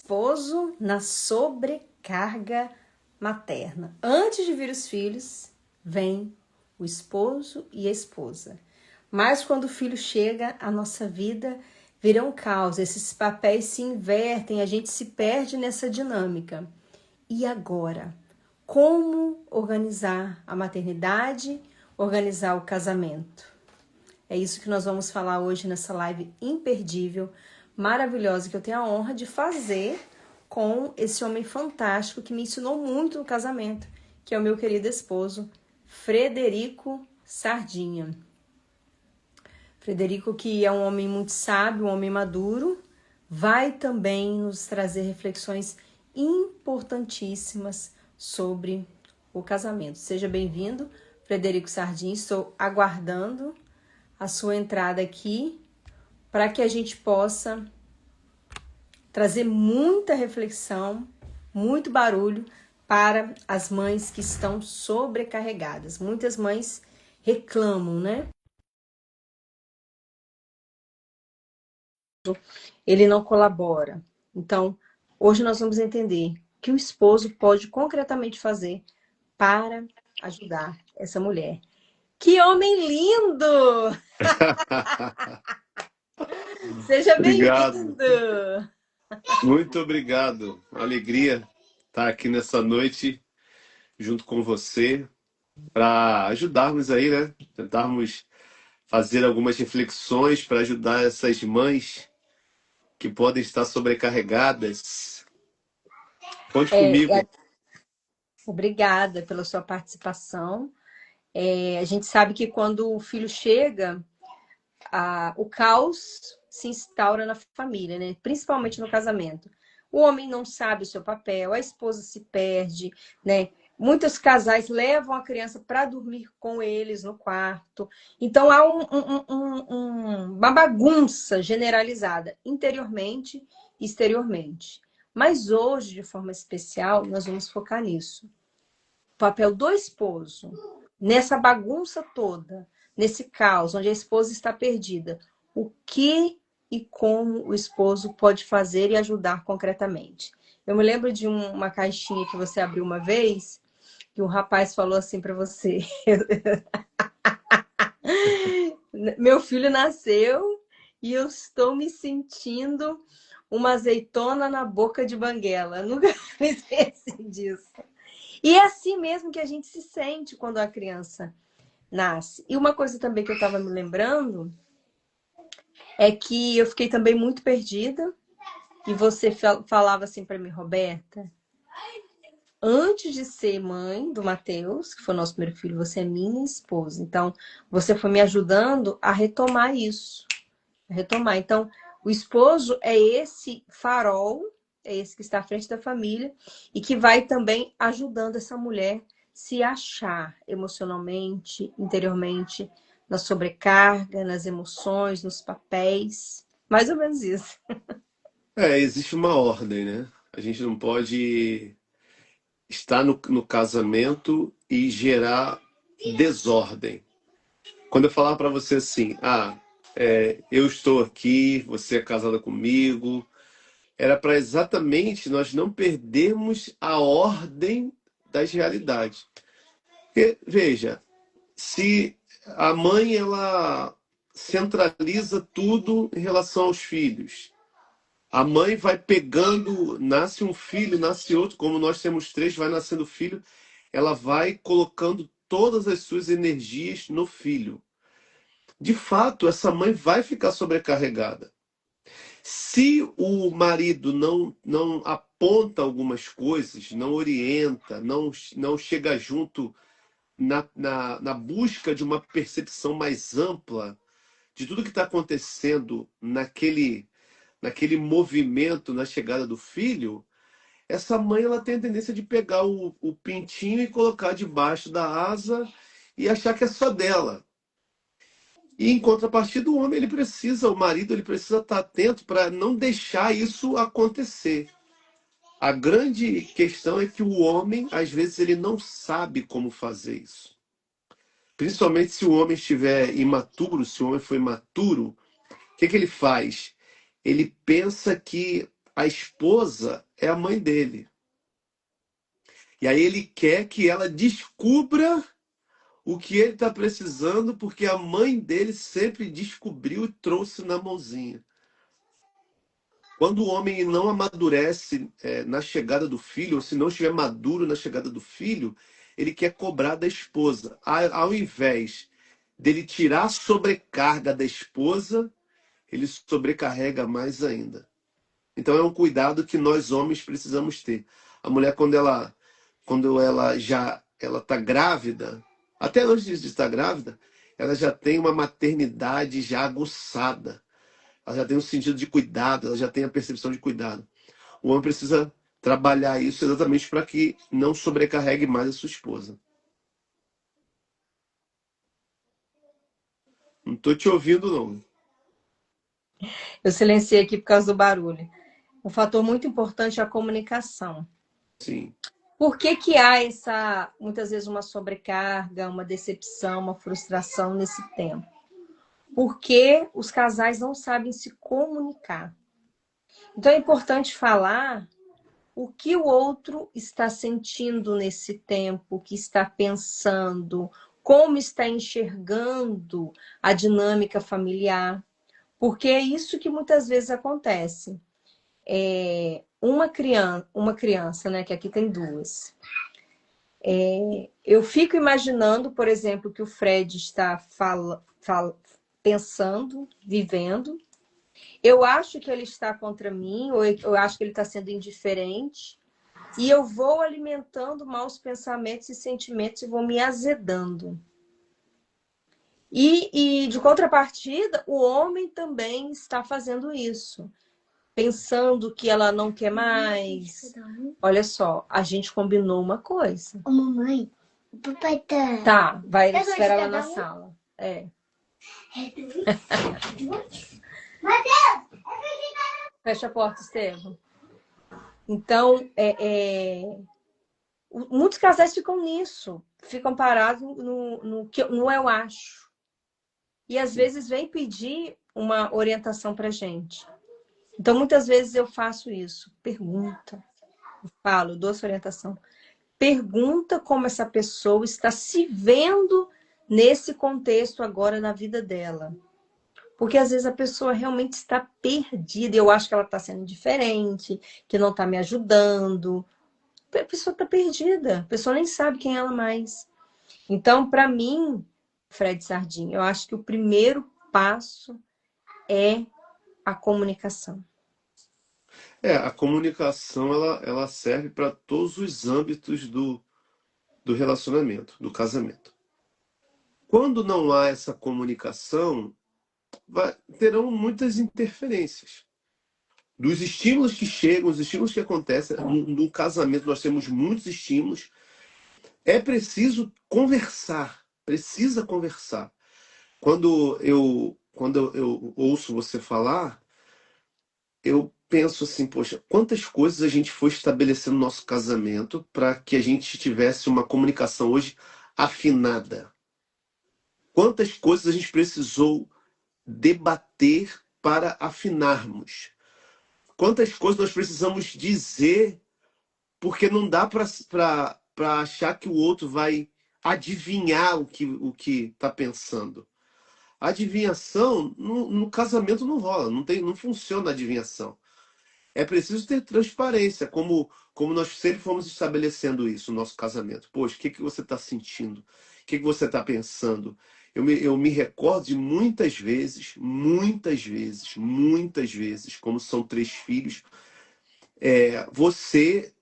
esposo na sobrecarga materna. Antes de vir os filhos, vem o esposo e a esposa. Mas quando o filho chega, a nossa vida vira um caos. Esses papéis se invertem, a gente se perde nessa dinâmica. E agora? Como organizar a maternidade, organizar o casamento? É isso que nós vamos falar hoje nessa live imperdível, maravilhosa, que eu tenho a honra de fazer com esse homem fantástico que me ensinou muito no casamento, que é o meu querido esposo, Frederico Sardinha. Frederico, que é um homem muito sábio, um homem maduro, vai também nos trazer reflexões importantíssimas sobre o casamento. Seja bem-vindo, Frederico Sardinha. Estou aguardando a sua entrada aqui para que a gente possa trazer muita reflexão, muito barulho para as mães que estão sobrecarregadas. Muitas mães reclamam, né? Ele não colabora. Então, hoje nós vamos entender o que o esposo pode concretamente fazer para ajudar essa mulher. Que homem lindo! Seja Obrigado, bem-vindo! muito obrigado. Alegria estar aqui nessa noite junto com você para ajudarmos aí, né? Tentarmos fazer algumas reflexões para ajudar essas mães que podem estar sobrecarregadas. Conte comigo. Obrigada pela sua participação. A gente sabe que quando o filho chega, o caos se instaura na família, né? Principalmente no casamento. O homem não sabe o seu papel, a esposa se perde, né? Muitos casais levam a criança para dormir com eles no quarto. Então há uma bagunça generalizada, interiormente e exteriormente. Mas hoje, de forma especial, nós vamos focar nisso. O papel do esposo, nessa bagunça toda, nesse caos, onde a esposa está perdida, o que e como o esposo pode fazer e ajudar concretamente. Eu me lembro de uma caixinha que você abriu uma vez, que um rapaz falou assim para você: meu filho nasceu e eu estou me sentindo uma azeitona na boca de banguela. Nunca me esqueci disso. E é assim mesmo que a gente se sente quando a criança nasce. E uma coisa também que eu estava me lembrando é que eu fiquei também muito perdida. E você falava assim para mim, Roberta, antes de ser mãe do Matheus, que foi o nosso primeiro filho, você é minha esposa. Então, você foi me ajudando a retomar isso. A retomar. Então, o esposo é esse farol, é esse que está à frente da família e que vai também ajudando essa mulher se achar emocionalmente, interiormente, na sobrecarga, nas emoções, nos papéis. Mais ou menos isso. Existe uma ordem, né? A gente não pode estar no casamento e gerar desordem. Quando eu falar para você assim, eu estou aqui, você é casada comigo, era para exatamente nós não perdermos a ordem das realidades. Porque, veja, se a mãe ela centraliza tudo em relação aos filhos, a mãe vai pegando, nasce um filho, nasce outro, como nós temos três, vai nascendo filho, ela vai colocando todas as suas energias no filho. De fato, essa mãe vai ficar sobrecarregada. Se o marido não aponta algumas coisas, não orienta, não chega junto na busca de uma percepção mais ampla de tudo que está acontecendo naquele movimento na chegada do filho, essa mãe ela tem a tendência de pegar o pintinho e colocar debaixo da asa e achar que é só dela. E em contrapartida, o marido, ele precisa estar atento para não deixar isso acontecer. A grande questão é que o homem, às vezes, ele não sabe como fazer isso. Principalmente se o homem estiver imaturo, se o homem for imaturo, o que ele faz? Ele pensa que a esposa é a mãe dele. E aí ele quer que ela descubra o que ele está precisando, porque a mãe dele sempre descobriu e trouxe na mãozinha. Quando o homem não amadurece na chegada do filho, ou se não estiver maduro na chegada do filho, ele quer cobrar da esposa. Ao invés dele tirar a sobrecarga da esposa, ele sobrecarrega mais ainda. Então é um cuidado que nós homens precisamos ter. A mulher, quando ela está grávida, até antes de estar grávida, ela já tem uma maternidade já aguçada. Ela já tem um sentido de cuidado, ela já tem a percepção de cuidado. O homem precisa trabalhar isso exatamente para que não sobrecarregue mais a sua esposa. Não estou te ouvindo, não. Eu silenciei aqui por causa do barulho. Um fator muito importante é a comunicação. Sim. Por que que há muitas vezes uma sobrecarga, uma decepção, uma frustração nesse tempo? Porque os casais não sabem se comunicar. Então é importante falar o que o outro está sentindo nesse tempo, o que está pensando, como está enxergando a dinâmica familiar. Porque é isso que muitas vezes acontece. Uma criança, né, que aqui tem duas. Eu fico imaginando, por exemplo, que o Fred está pensando, vivendo. Eu acho que ele está contra mim, ou eu acho que ele está sendo indiferente. E eu vou alimentando maus pensamentos e sentimentos e vou me azedando. E de contrapartida, o homem também está fazendo isso. Pensando que ela não quer mais. Olha só, a gente combinou uma coisa. Ô, mamãe, o papai tá. Tá, vai Eu gosto esperar de lá na cada um. sala. É. Fecha a porta, Estevam. Então, muitos casais ficam nisso. Ficam parados no que no eu acho. E às vezes vem pedir uma orientação pra gente. Então, muitas vezes eu faço isso. Pergunta. Eu falo, dou essa orientação. Pergunta como essa pessoa está se vendo nesse contexto agora na vida dela. Porque às vezes a pessoa realmente está perdida. Eu acho que ela está sendo diferente, que não está me ajudando. A pessoa está perdida. A pessoa nem sabe quem é ela mais. Então, para mim, Fred Sardinha, eu acho que o primeiro passo é a comunicação. A comunicação ela serve para todos os âmbitos do relacionamento, do casamento. Quando não há essa comunicação, terão muitas interferências. Dos estímulos que chegam, os estímulos que acontecem, no casamento nós temos muitos estímulos. É preciso conversar, precisa conversar. Quando eu ouço você falar, eu penso assim, poxa, quantas coisas a gente foi estabelecendo no nosso casamento para que a gente tivesse uma comunicação hoje afinada. Quantas coisas a gente precisou debater para afinarmos. Quantas coisas nós precisamos dizer, porque não dá para achar que o outro vai adivinhar o que está pensando. A adivinhação no casamento não rola, não funciona a adivinhação. É preciso ter transparência, como nós sempre fomos estabelecendo isso no nosso casamento. Poxa, o que você está sentindo? O que você está pensando? Eu me recordo de muitas vezes, como são 3 filhos, você,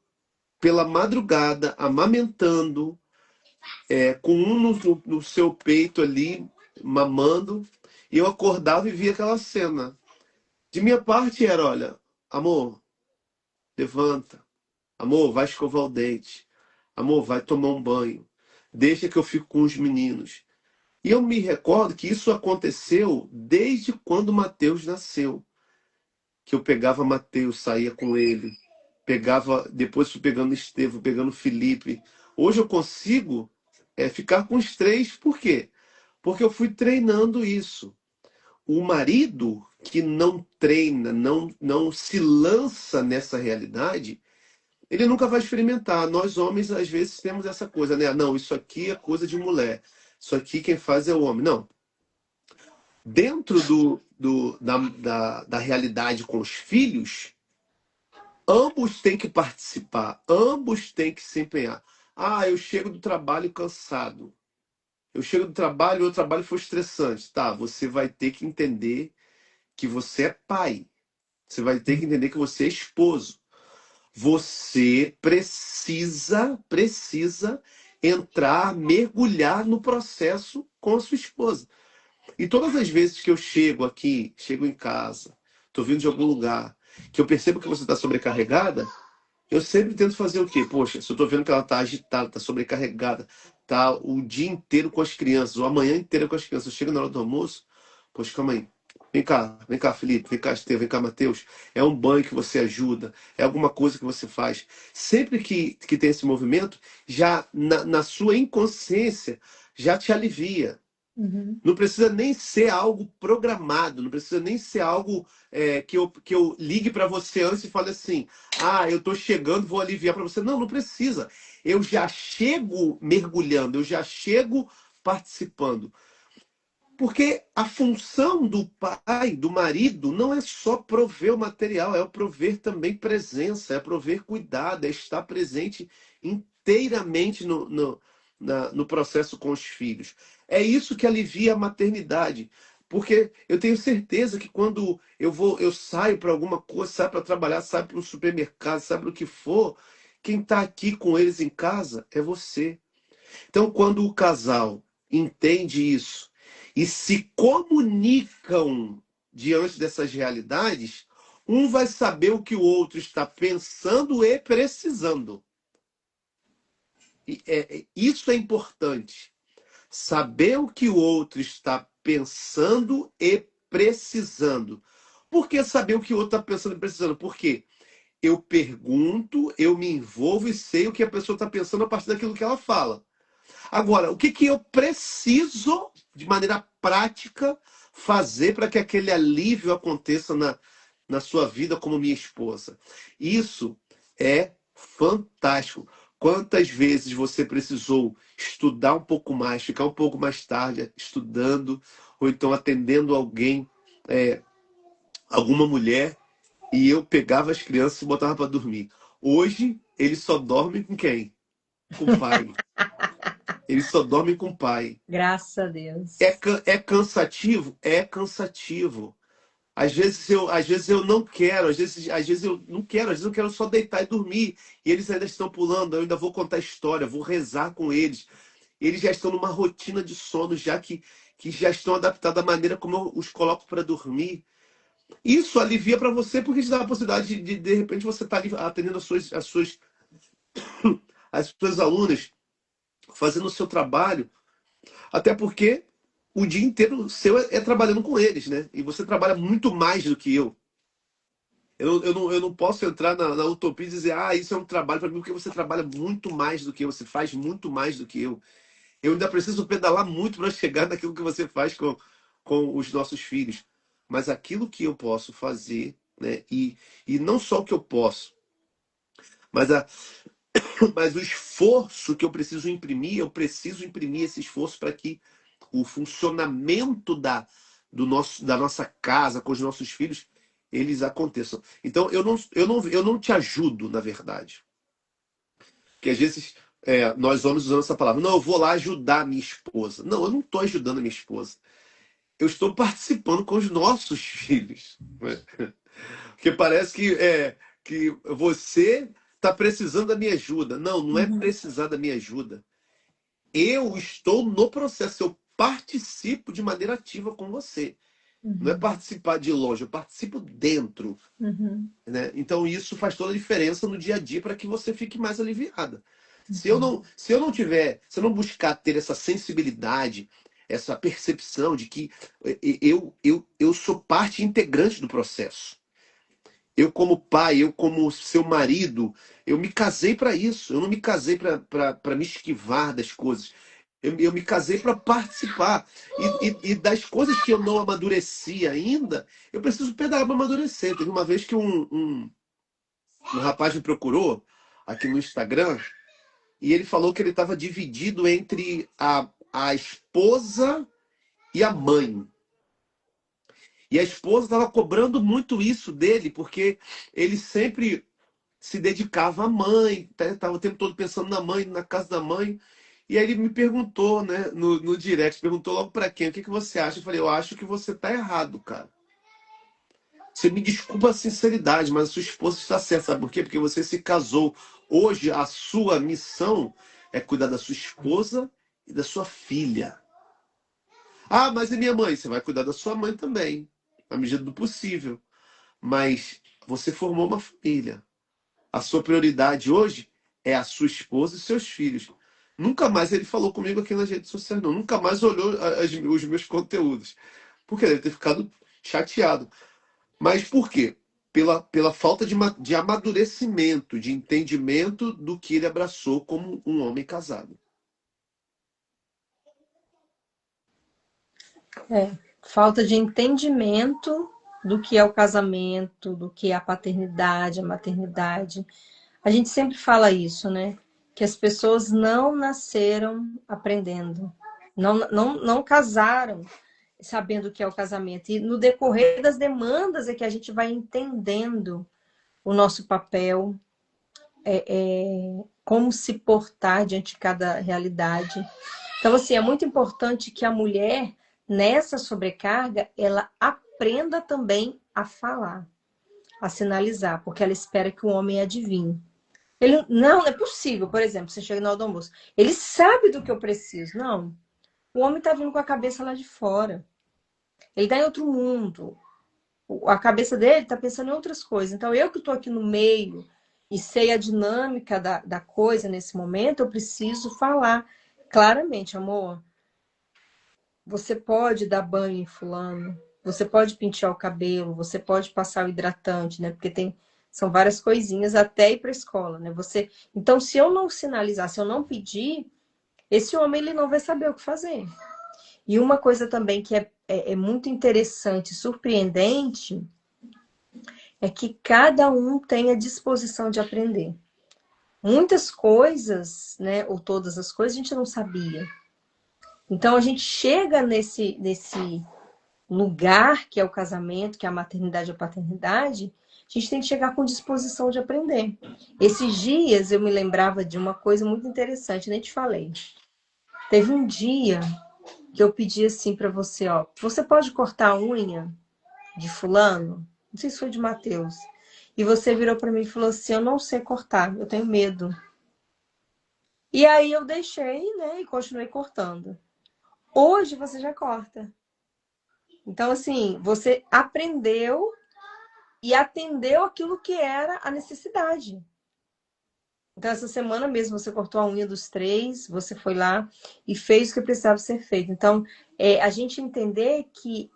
pela madrugada, amamentando, com um no seu peito ali, mamando, e eu acordava e via aquela cena. De minha parte era, olha, amor, levanta. Amor, vai escovar o dente. Amor, vai tomar um banho. Deixa que eu fico com os meninos. E eu me recordo que isso aconteceu desde quando Mateus nasceu. Que eu pegava Mateus, saía com ele. Depois fui pegando Estevão, pegando Felipe. Hoje eu consigo ficar com os 3, por quê? Porque eu fui treinando isso. o marido que não treina, não se lança nessa realidade, ele nunca vai experimentar. Nós homens, às vezes, temos essa coisa, né? Não, isso aqui é coisa de mulher. Isso aqui quem faz é o homem. Não. Dentro da realidade com os filhos, ambos têm que participar, ambos têm que se empenhar. Ah, eu chego do trabalho cansado. Eu chego do trabalho, o trabalho foi estressante. Tá, você vai ter que entender que você é pai. Você vai ter que entender que você é esposo. Você precisa entrar, mergulhar no processo com a sua esposa. E todas as vezes que eu chego aqui, chego em casa, estou vindo de algum lugar, que eu percebo que você está sobrecarregada, eu sempre tento fazer o quê? Poxa, se eu tô vendo que ela tá agitada, tá sobrecarregada, tá o dia inteiro com as crianças, ou a manhã inteira com as crianças, chega na hora do almoço, poxa, calma aí. Vem cá, Felipe, vem cá, Estevão, vem cá, Mateus. É um banho que você ajuda, é alguma coisa que você faz. Sempre que tem esse movimento, já na sua inconsciência, já te alivia. Uhum. Não precisa nem ser algo programado, não precisa nem ser algo que eu ligue para você antes e fale assim: ah, eu estou chegando, vou aliviar para você. Não, não precisa. Eu já chego mergulhando, eu já chego participando. Porque a função do pai, do marido, não é só prover o material, é o prover também presença, é prover cuidado, é estar presente inteiramente no processo com os filhos. É isso que alivia a maternidade. Porque eu tenho certeza que quando eu saio para alguma coisa, saio para trabalhar, saio para o supermercado, saio para o que for, quem está aqui com eles em casa é você. Então, quando o casal entende isso e se comunicam diante dessas realidades, um vai saber o que o outro está pensando e precisando. Isso é importante. Saber o que o outro está pensando e precisando. Por que saber o que o outro está pensando e precisando? Porque eu pergunto, eu me envolvo e sei o que a pessoa está pensando a partir daquilo que ela fala. Agora, o que eu preciso, de maneira prática, fazer para que aquele alívio aconteça na sua vida como minha esposa? Isso é fantástico. Quantas vezes você precisou estudar um pouco mais, ficar um pouco mais tarde estudando, ou então atendendo alguém, alguma mulher, e eu pegava as crianças e botava para dormir. Hoje, eles só dormem com quem? Com o pai. Eles só dormem com o pai. Graças a Deus. É cansativo? É cansativo. Às vezes eu não quero, às vezes eu não quero, às vezes eu quero só deitar e dormir. E eles ainda estão pulando, eu ainda vou contar história, vou rezar com eles. Eles já estão numa rotina de sono, já que já estão adaptados à maneira como eu os coloco para dormir. Isso alivia para você, porque te dá a possibilidade de repente, você estar ali atendendo as suas alunas, fazendo o seu trabalho. Até porque o dia inteiro seu é trabalhando com eles, né? E você trabalha muito mais do que eu. Eu não posso entrar na utopia e dizer, ah, isso é um trabalho para mim, porque você trabalha muito mais do que eu, você faz muito mais do que eu. Eu ainda preciso pedalar muito para chegar naquilo que você faz com os nossos filhos. Mas aquilo que eu posso fazer, né? E não só o que eu posso, mas, mas o esforço que eu preciso imprimir esse esforço para que o funcionamento da nossa casa com os nossos filhos, eles aconteçam. Então, eu não te ajudo, na verdade. Porque às vezes nós homens usamos essa palavra. Não, eu vou lá ajudar a minha esposa. Não, eu não estou ajudando a minha esposa. Eu estou participando com os nossos filhos. Porque parece que você está precisando da minha ajuda. Não, não é Uhum. precisar da minha ajuda. Eu estou no processo, eu participo de maneira ativa com você. Não é Uhum. participar de longe, eu participo dentro, Uhum. né? Então isso faz toda a diferença no dia a dia para que você fique mais aliviada. Se eu Uhum. não, se eu não tiver, se eu não buscar ter essa sensibilidade, essa percepção de que eu sou parte integrante do processo. Eu como pai, eu como seu marido, eu me casei para isso. Eu não me casei para me esquivar das coisas. Eu me casei para participar. E das coisas que eu não amadureci ainda, eu preciso pedalar para amadurecer. Teve uma vez que um rapaz me procurou aqui no Instagram e ele falou que ele estava dividido entre a esposa e a mãe. E a esposa estava cobrando muito isso dele, porque ele sempre se dedicava à mãe, estava o tempo todo pensando na mãe, na casa da mãe. E aí ele me perguntou, né, no direct, perguntou logo pra quem, o que que você acha? Eu falei, eu acho que você tá errado, cara. Você me desculpa a sinceridade, mas a sua esposa está certa. Sabe por quê? Porque você se casou. Hoje a sua missão é cuidar da sua esposa e da sua filha. Ah, mas e minha mãe? Você vai cuidar da sua mãe também, na medida do possível. Mas você formou uma família. A sua prioridade hoje é a sua esposa e seus filhos. Nunca mais ele falou comigo aqui nas redes sociais, não. Nunca mais olhou os meus conteúdos. Porque deve ter ficado chateado. Mas por quê? Pela falta de amadurecimento, de entendimento do que ele abraçou como um homem casado. É, falta de entendimento do que é o casamento, do que é a paternidade, a maternidade. A gente sempre fala isso, né? Que as pessoas não nasceram aprendendo, não casaram sabendo o que é o casamento. E no decorrer das demandas é que a gente vai entendendo o nosso papel, como se portar diante de cada realidade. Então, assim, é muito importante que a mulher, nessa sobrecarga, ela aprenda também a falar, a sinalizar, porque ela espera que o homem adivinhe. Ele, não é possível, por exemplo, você chega na hora do almoço, ele sabe do que eu preciso. Não, o homem está vindo com a cabeça lá de fora. Ele está em outro mundo. A cabeça dele está pensando em outras coisas. Então, eu que estou aqui no meio e sei a dinâmica da coisa nesse momento, eu preciso falar claramente, amor. Você pode dar banho em fulano, você pode pentear o cabelo, você pode passar o hidratante, né? Porque são várias coisinhas até ir para a escola, né? Então, se eu não sinalizar, se eu não pedir, esse homem ele não vai saber o que fazer. E uma coisa também que é muito interessante, surpreendente, é que cada um tem a disposição de aprender. Muitas coisas, né, ou todas as coisas, a gente não sabia. Então a gente chega nesse lugar que é o casamento, que é a maternidade e a paternidade, a gente tem que chegar com disposição de aprender. Esses dias eu me lembrava de uma coisa muito interessante, nem te falei. Teve um dia que eu pedi assim para você, ó, você pode cortar a unha de fulano? Não sei se foi de Mateus. E você virou para mim e falou assim, eu não sei cortar, eu tenho medo. E aí eu deixei, né, e continuei cortando. Hoje você já corta. Então, assim, você aprendeu e atendeu aquilo que era a necessidade. Então, essa semana mesmo você cortou a unha dos três, você foi lá e fez o que precisava ser feito. Então, a gente entender que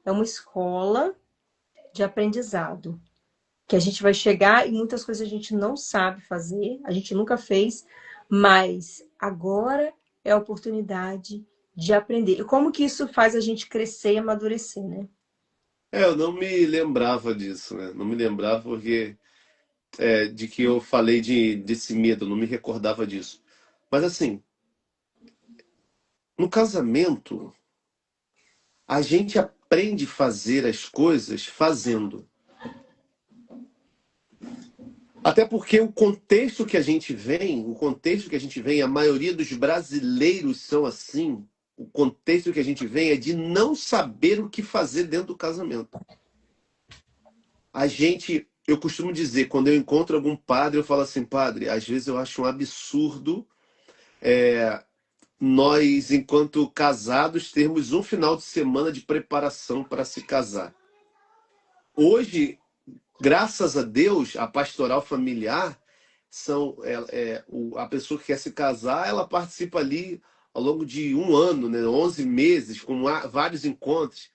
é uma escola de aprendizado, que a gente vai chegar e muitas coisas a gente não sabe fazer, a gente nunca fez, mas agora é a oportunidade de aprender. E como que isso faz a gente crescer e amadurecer, né? Eu não me lembrava disso, né? Não me lembrava porque de que eu falei desse medo, não me recordava disso. Mas assim, no casamento, a gente aprende a fazer as coisas fazendo. Até porque o contexto que a gente vem, a maioria dos brasileiros são assim. O contexto que a gente vem é de não saber o que fazer dentro do casamento. Eu costumo dizer, quando eu encontro algum padre, eu falo assim, padre, às vezes eu acho um absurdo nós, enquanto casados, termos um final de semana de preparação para se casar. Hoje, graças a Deus, a pastoral familiar a pessoa que quer se casar, ela participa ali ao longo de um ano, né, 11 meses, com vários encontros.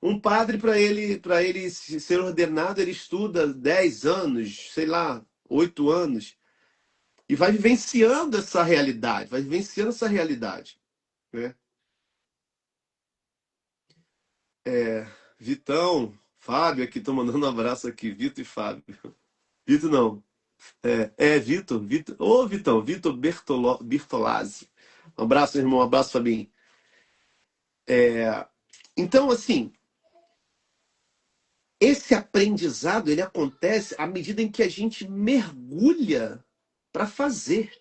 Um padre, para ele ser ordenado, ele estuda 10 anos, sei lá, 8 anos, e vai vivenciando essa realidade, vai vivenciando essa realidade. né? Vitão, Fábio aqui, tô mandando um abraço aqui, Vitor e Fábio. Vitor não. Vitor, Vitor. Ô, Vitão, Vitor Bertolazzi. Um abraço, irmão, um abraço, Fabinho. Então, assim, esse aprendizado, ele acontece à medida em que a gente mergulha para fazer.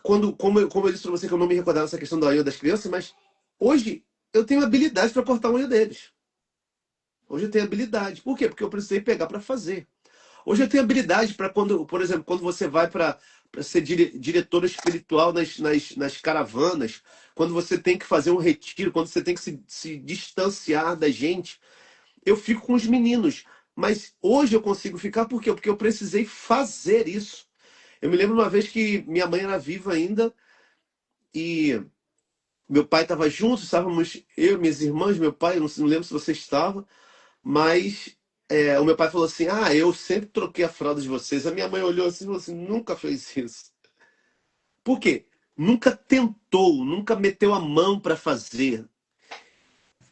Como eu disse para você que eu não me recordava dessa questão da unha das crianças, mas hoje eu tenho habilidade para cortar a unha deles. Hoje eu tenho habilidade. Por quê? Porque eu precisei pegar para fazer. Hoje eu tenho habilidade para quando, por exemplo, quando você vai para ser diretor espiritual nas caravanas, quando você tem que fazer um retiro, quando você tem que se distanciar da gente, eu fico com os meninos. Mas hoje eu consigo ficar por quê? Porque eu precisei fazer isso. Eu me lembro uma vez que minha mãe era viva ainda e meu pai estava junto, estávamos eu, minhas irmãs, meu pai, eu não lembro se você estava, mas o meu pai falou assim: Ah, eu sempre troquei a fralda de vocês. A minha mãe olhou assim e falou assim: Nunca fez isso. Por quê? Nunca tentou, nunca meteu a mão para fazer.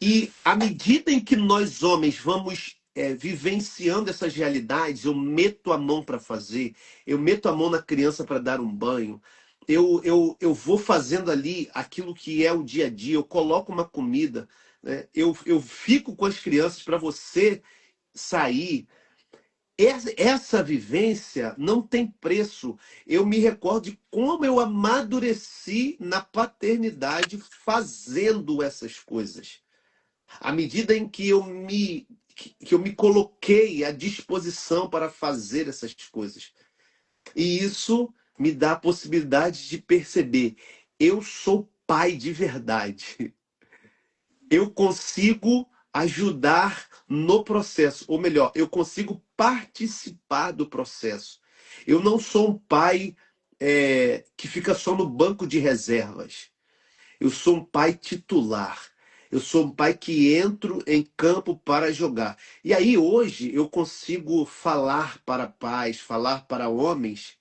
E à medida em que nós homens vamos vivenciando essas realidades, eu meto a mão para fazer, eu meto a mão na criança para dar um banho, eu vou fazendo ali aquilo que é o dia a dia, eu coloco uma comida, né? Eu fico com as crianças para você sair. Essa vivência não tem preço. Eu me recordo de como eu amadureci na paternidade fazendo essas coisas. À medida em que eu me coloquei à disposição para fazer essas coisas. E isso me dá a possibilidade de perceber, eu sou pai de verdade. Eu consigo ajudar no processo, ou melhor, eu consigo participar do processo. Eu não sou um pai que fica só no banco de reservas. Eu sou um pai titular. Eu sou um pai que entro em campo para jogar. E aí hoje eu consigo falar para pais, falar para homens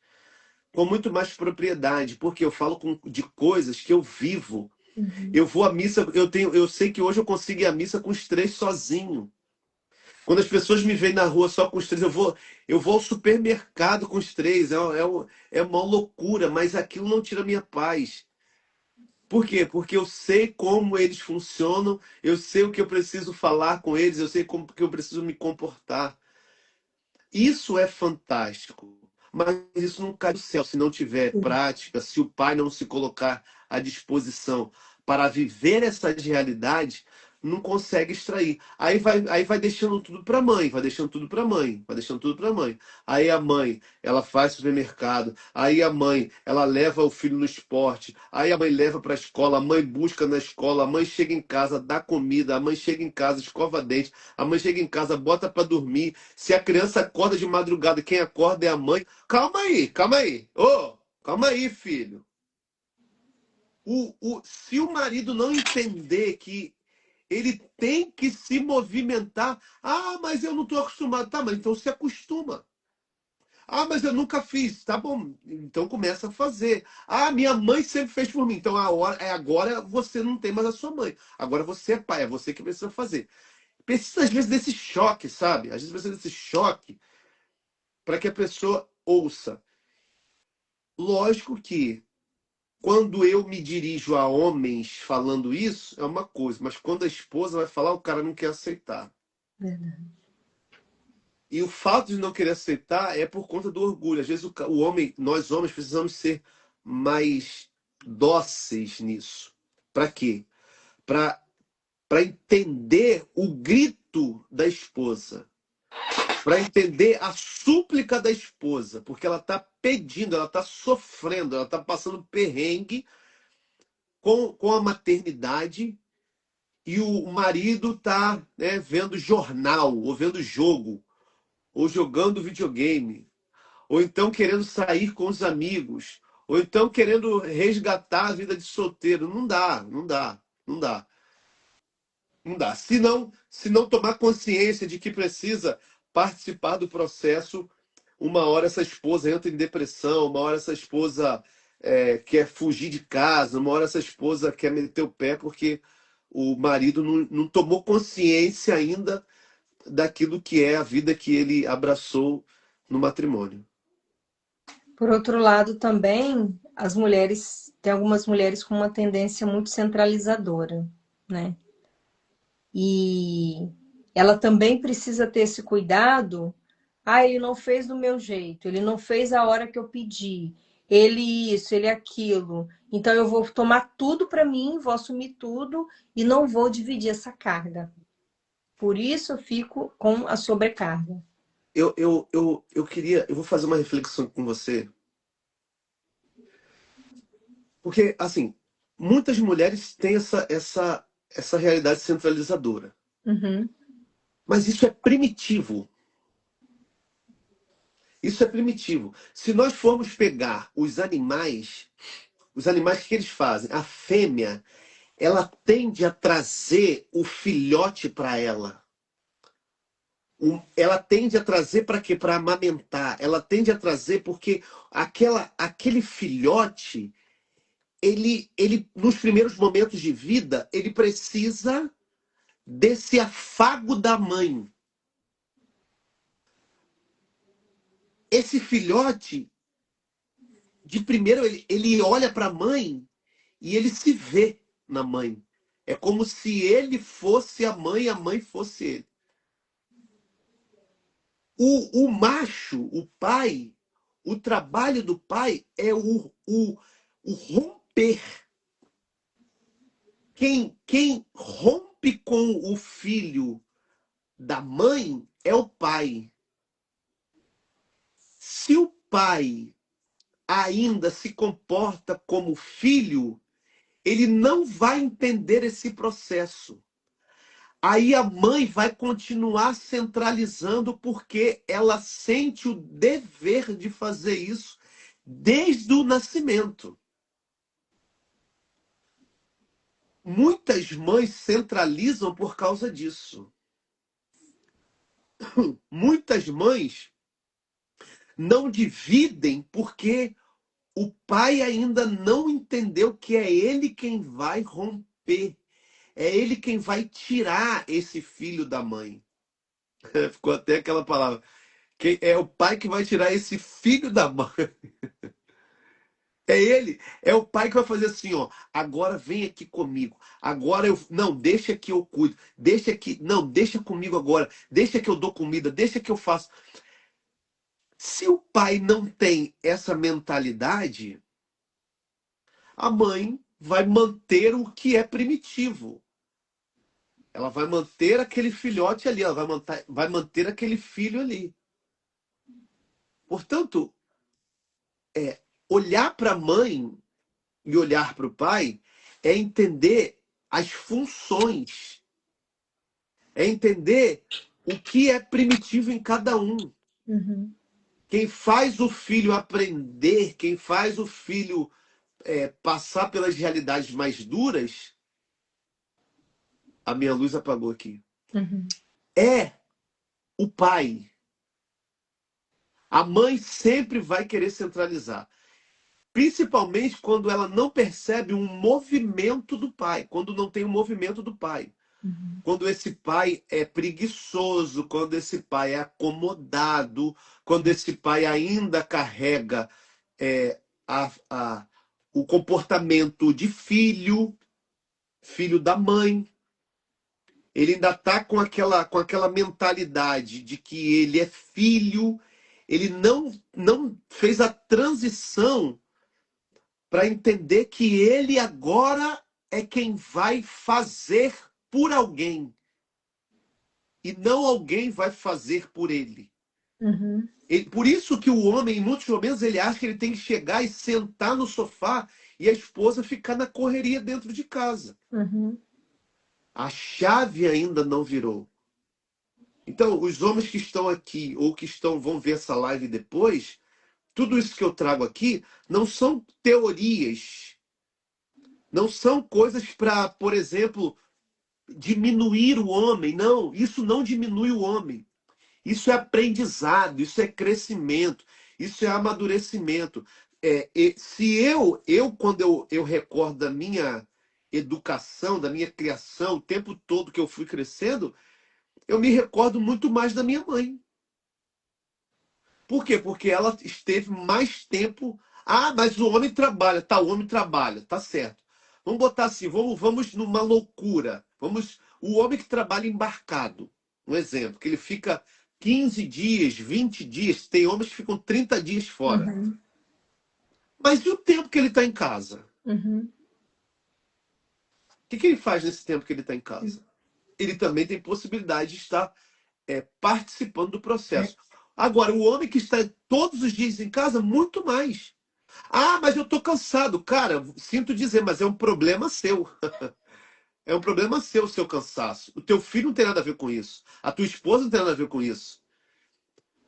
com muito mais propriedade, porque eu falo de coisas que eu vivo. Uhum. Eu vou à missa, eu sei que hoje eu consigo ir à missa com os três sozinho. Quando as pessoas me veem na rua só com os três, eu vou ao supermercado com os três. É uma loucura, mas aquilo não tira a minha paz. Por quê? Porque eu sei como eles funcionam, eu sei o que eu preciso falar com eles, eu sei como que eu preciso me comportar. Isso é fantástico. Mas isso não cai do céu se não tiver prática, se o pai não se colocar à disposição para viver essas realidades, não consegue extrair. Aí vai deixando tudo para a mãe, vai deixando tudo para a mãe, vai deixando tudo para a mãe. Aí a mãe, ela faz supermercado, aí a mãe, ela leva o filho no esporte, aí a mãe leva para a escola, a mãe busca na escola, a mãe chega em casa, dá comida, a mãe chega em casa, escova dente, a mãe chega em casa, bota para dormir. Se a criança acorda de madrugada, quem acorda é a mãe. Calma aí, calma aí. Ô, calma aí, filho. Se o marido não entender que ele tem que se movimentar, mas eu não estou acostumado. Tá, mas então se acostuma. Mas eu nunca fiz. Tá bom, então começa a fazer. Minha mãe sempre fez por mim. Então agora você não tem mais a sua mãe. Agora você é pai, é você que precisa fazer. Precisa às vezes desse choque, sabe? Às vezes precisa desse choque para que a pessoa ouça. Lógico que quando eu me dirijo a homens falando isso, é uma coisa, mas quando a esposa vai falar, o cara não quer aceitar. Verdade. E o fato de não querer aceitar é por conta do orgulho. Às vezes o homem, nós homens precisamos ser mais dóceis nisso. Para quê? Para entender o grito da esposa, para entender a súplica da esposa, porque ela está pedindo, ela está sofrendo, ela está passando perrengue com a maternidade e o marido está, né, vendo jornal, ou vendo jogo, ou jogando videogame, ou então querendo sair com os amigos, ou então querendo resgatar a vida de solteiro. Não dá, não dá, não dá. Não dá. Se não tomar consciência de que precisa participar do processo, uma hora essa esposa entra em depressão, uma hora essa esposa quer fugir de casa, uma hora essa esposa quer meter o pé porque o marido não tomou consciência ainda daquilo que é a vida que ele abraçou no matrimônio. Por outro lado, também, as mulheres, tem algumas mulheres com uma tendência muito centralizadora, né? E ela também precisa ter esse cuidado. Ah, ele não fez do meu jeito, ele não fez a hora que eu pedi, ele isso, ele aquilo. Então eu vou tomar tudo para mim, vou assumir tudo e não vou dividir essa carga. Por isso eu fico com a sobrecarga. Eu vou fazer uma reflexão com você, porque, assim, muitas mulheres têm essa realidade centralizadora, Uhum, mas isso é primitivo. Isso é primitivo. Se nós formos pegar os animais, o que eles fazem? A fêmea, ela tende a trazer o filhote para ela. Ela tende a trazer para quê? Para amamentar. Ela tende a trazer porque aquele filhote, ele, nos primeiros momentos de vida, ele precisa desse afago da mãe. Esse filhote, de primeiro, ele olha para a mãe e ele se vê na mãe. É como se ele fosse a mãe fosse ele. O macho, o pai, o trabalho do pai é o romper. Quem rompe com o filho da mãe é o pai. Se o pai ainda se comporta como filho, ele não vai entender esse processo. Aí a mãe vai continuar centralizando porque ela sente o dever de fazer isso desde o nascimento. Muitas mães centralizam por causa disso. Muitas mães não dividem porque o pai ainda não entendeu que é ele quem vai romper. É ele quem vai tirar esse filho da mãe. Ficou até aquela palavra. É o pai que vai tirar esse filho da mãe. É ele, é o pai que vai fazer assim, ó. Agora vem aqui comigo. Agora não, deixa que eu cuido. Deixa que, não, deixa comigo agora. Deixa que eu dou comida, deixa que eu faço. Se o pai não tem essa mentalidade, a mãe vai manter o que é primitivo. Ela vai manter aquele filhote ali, ela vai manter aquele filho ali. Portanto, olhar para a mãe e olhar para o pai é entender as funções, é entender o que é primitivo em cada um. uhum, Quem faz o filho aprender, quem faz o filho passar pelas realidades mais duras, a minha luz apagou aqui, uhum, é o pai. A mãe sempre vai querer centralizar. Principalmente quando ela não percebe um movimento do pai, quando não tem um movimento do pai. uhum, Quando esse pai é preguiçoso, quando esse pai é acomodado, quando esse pai ainda carrega é, a- a- o comportamento de filho, filho da mãe, ele ainda está com aquela mentalidade de que ele é filho, ele não fez a transição para entender que ele agora é quem vai fazer por alguém e não alguém vai fazer por ele. uhum, Por isso que o homem, em muitos momentos, ele acha que ele tem que chegar e sentar no sofá e a esposa ficar na correria dentro de casa. uhum, A chave ainda não virou. Então, os homens que estão aqui ou que vão ver essa live depois, tudo isso que eu trago aqui não são teorias, não são coisas para, por exemplo, diminuir o homem. Não, isso não diminui o homem. Isso é aprendizado, isso é crescimento, isso é amadurecimento. Se quando eu recordo da minha educação, da minha criação, o tempo todo que eu fui crescendo, eu me recordo muito mais da minha mãe. Por quê? Porque ela esteve mais tempo. Ah, mas o homem trabalha. Tá, o homem trabalha, tá certo. Vamos botar assim, vamos numa loucura. O homem que trabalha embarcado, um exemplo, que ele fica 15 dias, 20 dias, tem homens que ficam 30 dias fora. Uhum, Mas e o tempo que ele está em casa? uhum, O que ele faz nesse tempo que ele está em casa? Ele também tem possibilidade de estar participando do processo. Agora, o homem que está todos os dias em casa, muito mais. Ah, mas eu estou cansado. Cara, sinto dizer, mas é um problema seu. É um problema seu o seu cansaço. O teu filho não tem nada a ver com isso. A tua esposa não tem nada a ver com isso.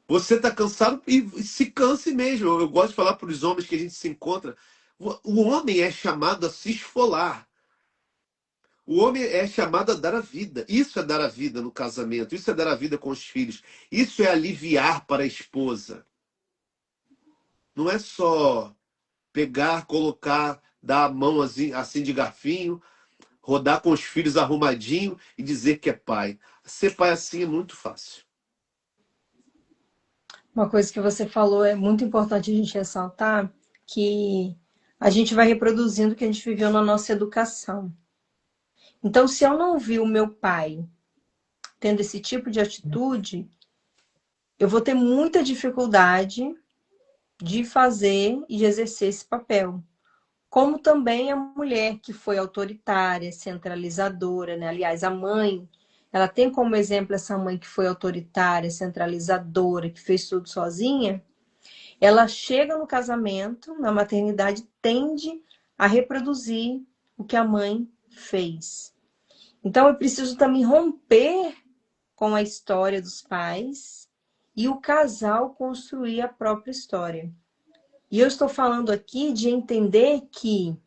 Você está cansado e se canse mesmo. Eu gosto de falar para os homens que a gente se encontra. O homem é chamado a se esfolar. O homem é chamado a dar a vida. Isso é dar a vida no casamento. Isso é dar a vida com os filhos. Isso é aliviar para a esposa. Não é só pegar, colocar, dar a mão assim de garfinho, rodar com os filhos arrumadinho e dizer que é pai. Ser pai assim é muito fácil. Uma coisa que você falou é muito importante a gente ressaltar, que a gente vai reproduzindo o que a gente viveu na nossa educação. Então, se eu não vi o meu pai tendo esse tipo de atitude, eu vou ter muita dificuldade de fazer e de exercer esse papel. Como também a mulher que foi autoritária, centralizadora, né? Aliás, a mãe, ela tem como exemplo essa mãe que foi autoritária, centralizadora, que fez tudo sozinha. Ela chega no casamento, na maternidade, tende a reproduzir o que a mãe fez. Então, eu preciso também romper com a história dos pais e o casal construir a própria história. E eu estou falando aqui de entender que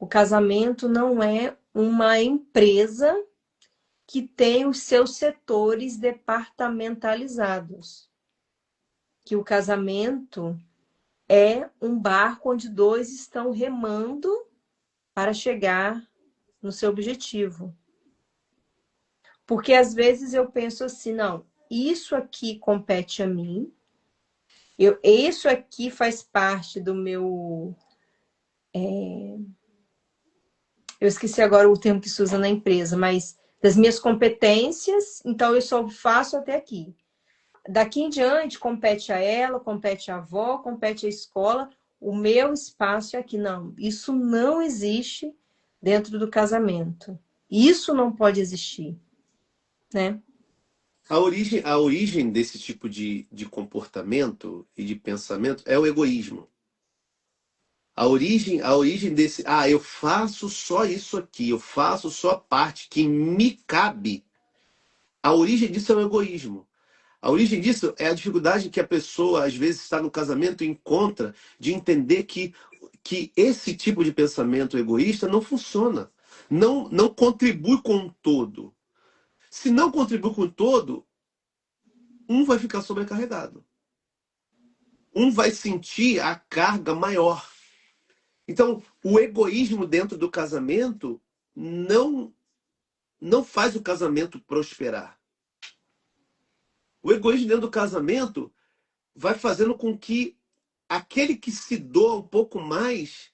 o casamento não é uma empresa que tem os seus setores departamentalizados. Que o casamento é um barco onde dois estão remando para chegar no seu objetivo. Porque às vezes eu penso assim, não, isso aqui compete a mim, isso aqui faz parte do meu. Eu esqueci agora o termo que se usa na empresa, mas das minhas competências, então eu só faço até aqui. Daqui em diante, compete a ela, compete a avó, compete à escola, o meu espaço é aqui. Não, isso não existe dentro do casamento. Isso não pode existir, né? A origem desse tipo de comportamento e de pensamento é o egoísmo. A origem desse, eu faço só isso aqui, eu faço só a parte que me cabe. A origem disso é o egoísmo. A origem disso é a dificuldade que a pessoa, às vezes, está no casamento e encontra de entender que esse tipo de pensamento egoísta não funciona. Não contribui com o todo. Se não contribui com o todo, um vai ficar sobrecarregado. Um vai sentir a carga maior. Então, o egoísmo dentro do casamento não faz o casamento prosperar. O egoísmo dentro do casamento vai fazendo com que aquele que se doa um pouco mais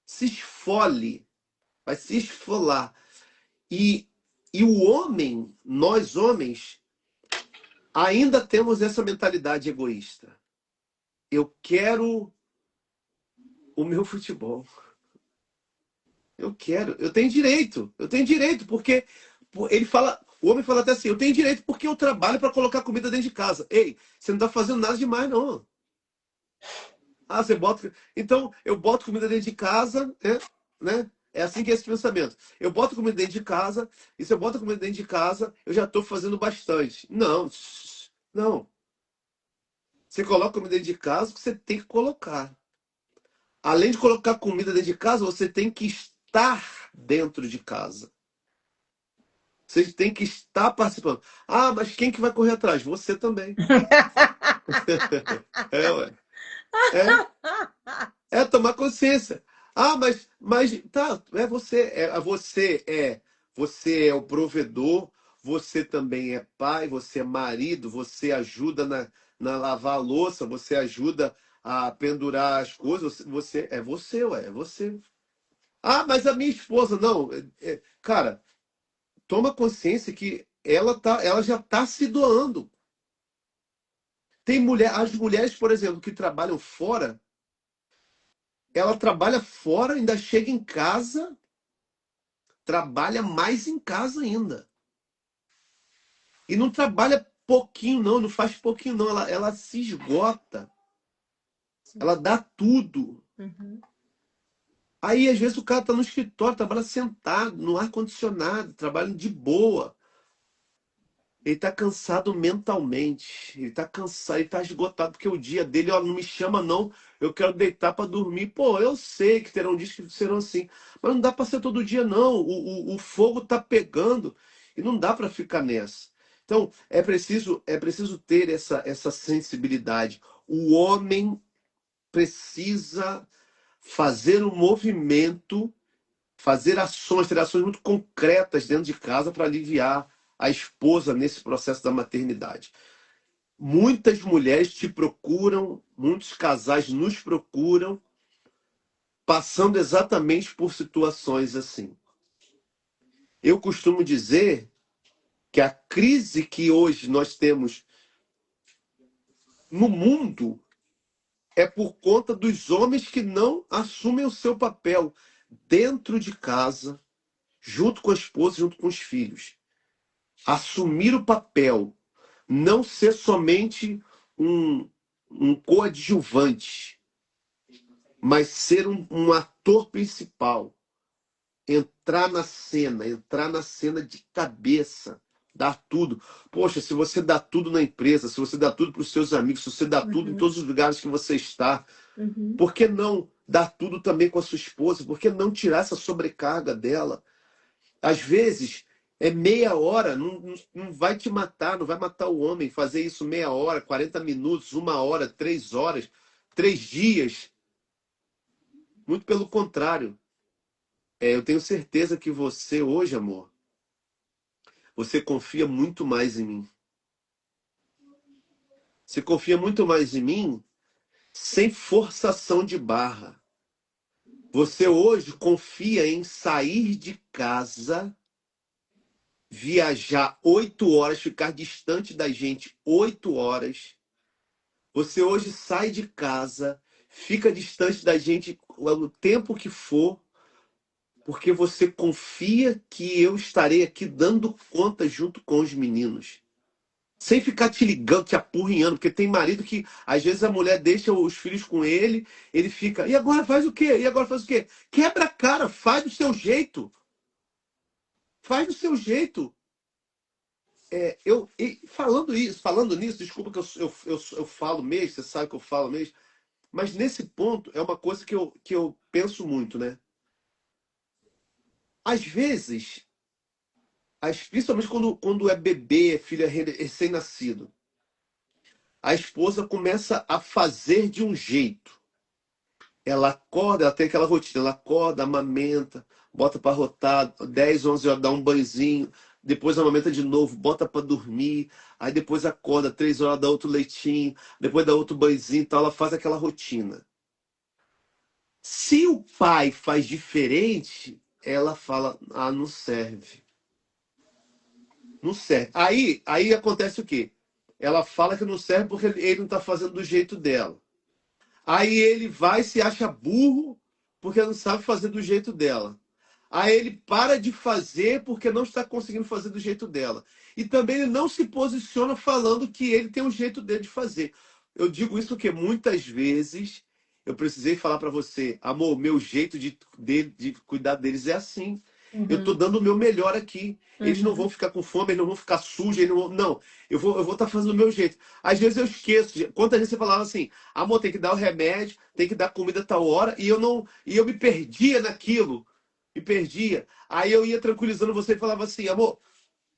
se esfole, vai se esfolar. E, e o homem, nós homens, ainda temos essa mentalidade egoísta. Eu quero o meu futebol. Eu tenho direito, porque ele fala, o homem fala até assim, eu tenho direito porque eu trabalho para colocar comida dentro de casa. Ei, você não está fazendo nada demais, não. Ah, você bota. Então, eu boto comida dentro de casa, né? É assim que é esse pensamento. Eu boto comida dentro de casa, e se eu boto comida dentro de casa, eu já estou fazendo bastante. Não, não. Você coloca comida dentro de casa, você tem que colocar. Além de colocar comida dentro de casa, você tem que estar dentro de casa. Você tem que estar participando. Ah, mas quem que vai correr atrás? Você também. É, ué. É, é tomar consciência. Ah, mas tá, você é o provedor, você também é pai, você é marido, você ajuda na lavar a louça, você ajuda a pendurar as coisas, ué, é você. Ah, mas a minha esposa, não. Cara, toma consciência que ela já está se doando. As mulheres, por exemplo, que trabalham fora, ela trabalha fora, ainda chega em casa, trabalha mais em casa ainda. E não trabalha pouquinho, não faz pouquinho, não. Ela se esgota, ela dá tudo. Uhum. Aí, às vezes, o cara tá no escritório, trabalha sentado, no ar-condicionado, trabalha de boa. Ele tá cansado mentalmente. Ele tá cansado, ele tá esgotado, porque o dia dele, ó, não me chama, não. Eu quero deitar para dormir. Pô, eu sei que terão dias que serão assim. Mas não dá para ser todo dia, não. O fogo tá pegando e não dá para ficar nessa. Então, é preciso ter essa sensibilidade. O homem precisa fazer um movimento, fazer ações, ter ações muito concretas dentro de casa para aliviar a esposa nesse processo da maternidade. Muitas mulheres te procuram, muitos casais nos procuram, passando exatamente por situações assim. Eu costumo dizer que a crise que hoje nós temos no mundo é por conta dos homens que não assumem o seu papel dentro de casa, junto com a esposa, junto com os filhos. Assumir o papel, não ser somente um coadjuvante, mas ser um ator principal. Entrar na cena de cabeça, dar tudo. Poxa, se você dá tudo na empresa, se você dá tudo para os seus amigos, se você dá tudo em Uhum. todos os lugares que você está, Uhum. por que não dar tudo também com a sua esposa? Por que não tirar essa sobrecarga dela? Às vezes, é meia hora, não vai te matar, não vai matar o homem. Fazer isso meia hora, 40 minutos, uma hora, 3 horas, 3 dias. Muito pelo contrário. Eu tenho certeza que você hoje, amor, você confia muito mais em mim. Você confia muito mais em mim sem forçação de barra. Você hoje confia em sair de casa, viajar 8 horas, ficar distante da gente 8 horas. Você hoje sai de casa, fica distante da gente o tempo que for, porque você confia que eu estarei aqui dando conta junto com os meninos. Sem ficar te ligando, te apurrinhando, porque tem marido que às vezes a mulher deixa os filhos com ele fica, e agora faz o quê? E agora faz o quê? Quebra a cara, faz do seu jeito. Faz do seu jeito. Falando nisso, desculpa que eu falo mesmo, você sabe que eu falo mesmo, mas nesse ponto é uma coisa que eu penso muito, né? Às vezes, principalmente quando é bebê, filho recém-nascido, a esposa começa a fazer de um jeito. Ela acorda, ela tem aquela rotina, ela acorda, amamenta, bota para rotar, 10, 11 horas, dá um banhozinho, depois amamenta de novo, bota para dormir, aí depois acorda, 3 horas, dá outro leitinho, depois dá outro banhozinho, então ela faz aquela rotina. Se o pai faz diferente, ela fala, ah, não serve. Não serve. Aí acontece o quê? Ela fala que não serve porque ele não está fazendo do jeito dela. Aí ele vai e se acha burro porque não sabe fazer do jeito dela. Aí ele para de fazer porque não está conseguindo fazer do jeito dela. E também ele não se posiciona falando que ele tem um jeito dele de fazer. Eu digo isso porque muitas vezes eu precisei falar para você, amor, meu jeito de cuidar deles é assim. Eu estou Uhum. dando o meu melhor aqui. Eles não Uhum. vão ficar com fome, eles não vão ficar sujos, não, eu vou estar fazendo o meu jeito. Às vezes eu esqueço. Quantas vezes você falava assim, amor, tem que dar o remédio, tem que dar comida a tal hora, e eu me perdia naquilo. Me perdia. Aí eu ia tranquilizando você e falava assim, amor,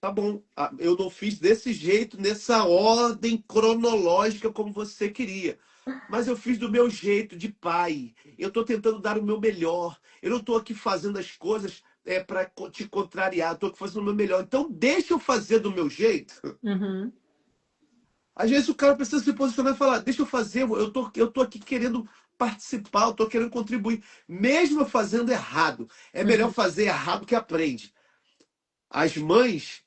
tá bom, eu não fiz desse jeito, nessa ordem cronológica como você queria. Mas eu fiz do meu jeito, de pai. Eu estou tentando dar o meu melhor. Eu não estou aqui fazendo as coisas para te contrariar. Estou aqui fazendo o meu melhor. Então, deixa eu fazer do meu jeito. Uhum. Às vezes o cara precisa se posicionar e falar: deixa eu fazer, eu tô aqui querendo participar, eu tô querendo contribuir. Mesmo eu fazendo errado. É melhor Uhum. fazer errado que aprende. As mães,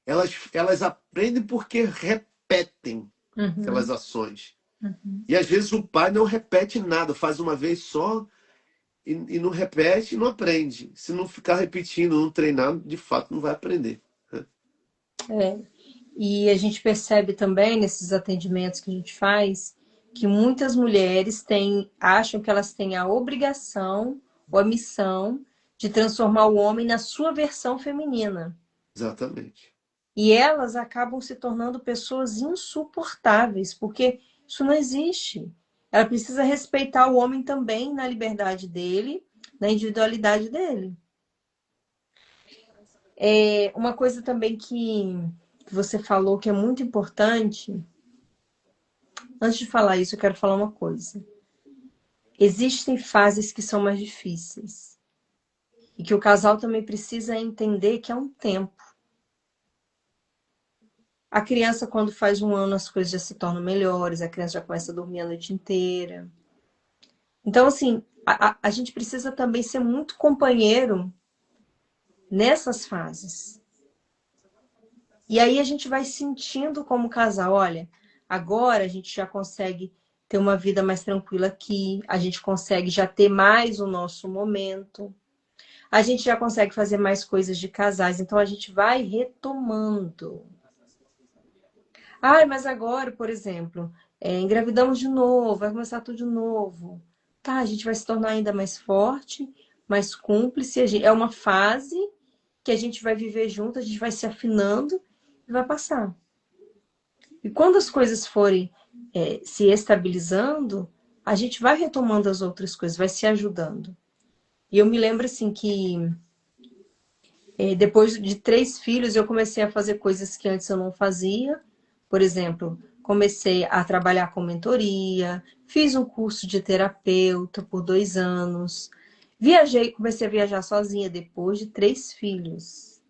elas aprendem porque repetem aquelas Uhum. ações. Uhum. E às vezes o pai não repete nada, faz uma vez só e não repete e não aprende. Se não ficar repetindo, não treinar, de fato não vai aprender. É. E a gente percebe também nesses atendimentos que a gente faz que muitas mulheres acham que elas têm a obrigação ou a missão de transformar o homem na sua versão feminina. Exatamente. E elas acabam se tornando pessoas insuportáveis, porque isso não existe. Ela precisa respeitar o homem também na liberdade dele, na individualidade dele. Uma coisa também que você falou que é muito importante. Antes de falar isso, eu quero falar uma coisa. Existem fases que são mais difíceis. E que o casal também precisa entender que é um tempo. A criança, quando faz 1 ano, as coisas já se tornam melhores, a criança já começa a dormir a noite inteira. Então, assim, a gente precisa também ser muito companheiro nessas fases. E aí a gente vai sentindo como casal, olha, agora a gente já consegue ter uma vida mais tranquila aqui, a gente consegue já ter mais o nosso momento, a gente já consegue fazer mais coisas de casais, então a gente vai retomando. Ai, mas agora, por exemplo, engravidamos de novo, vai começar tudo de novo. Tá, a gente vai se tornar ainda mais forte, mais cúmplice. É uma fase que a gente vai viver junto, a gente vai se afinando e vai passar. E quando as coisas forem se estabilizando, a gente vai retomando as outras coisas, vai se ajudando. E eu me lembro assim que depois de 3 filhos, eu comecei a fazer coisas que antes eu não fazia. Por exemplo, comecei a trabalhar com mentoria, fiz um curso de terapeuta por 2 anos. Comecei a viajar sozinha depois de 3 filhos.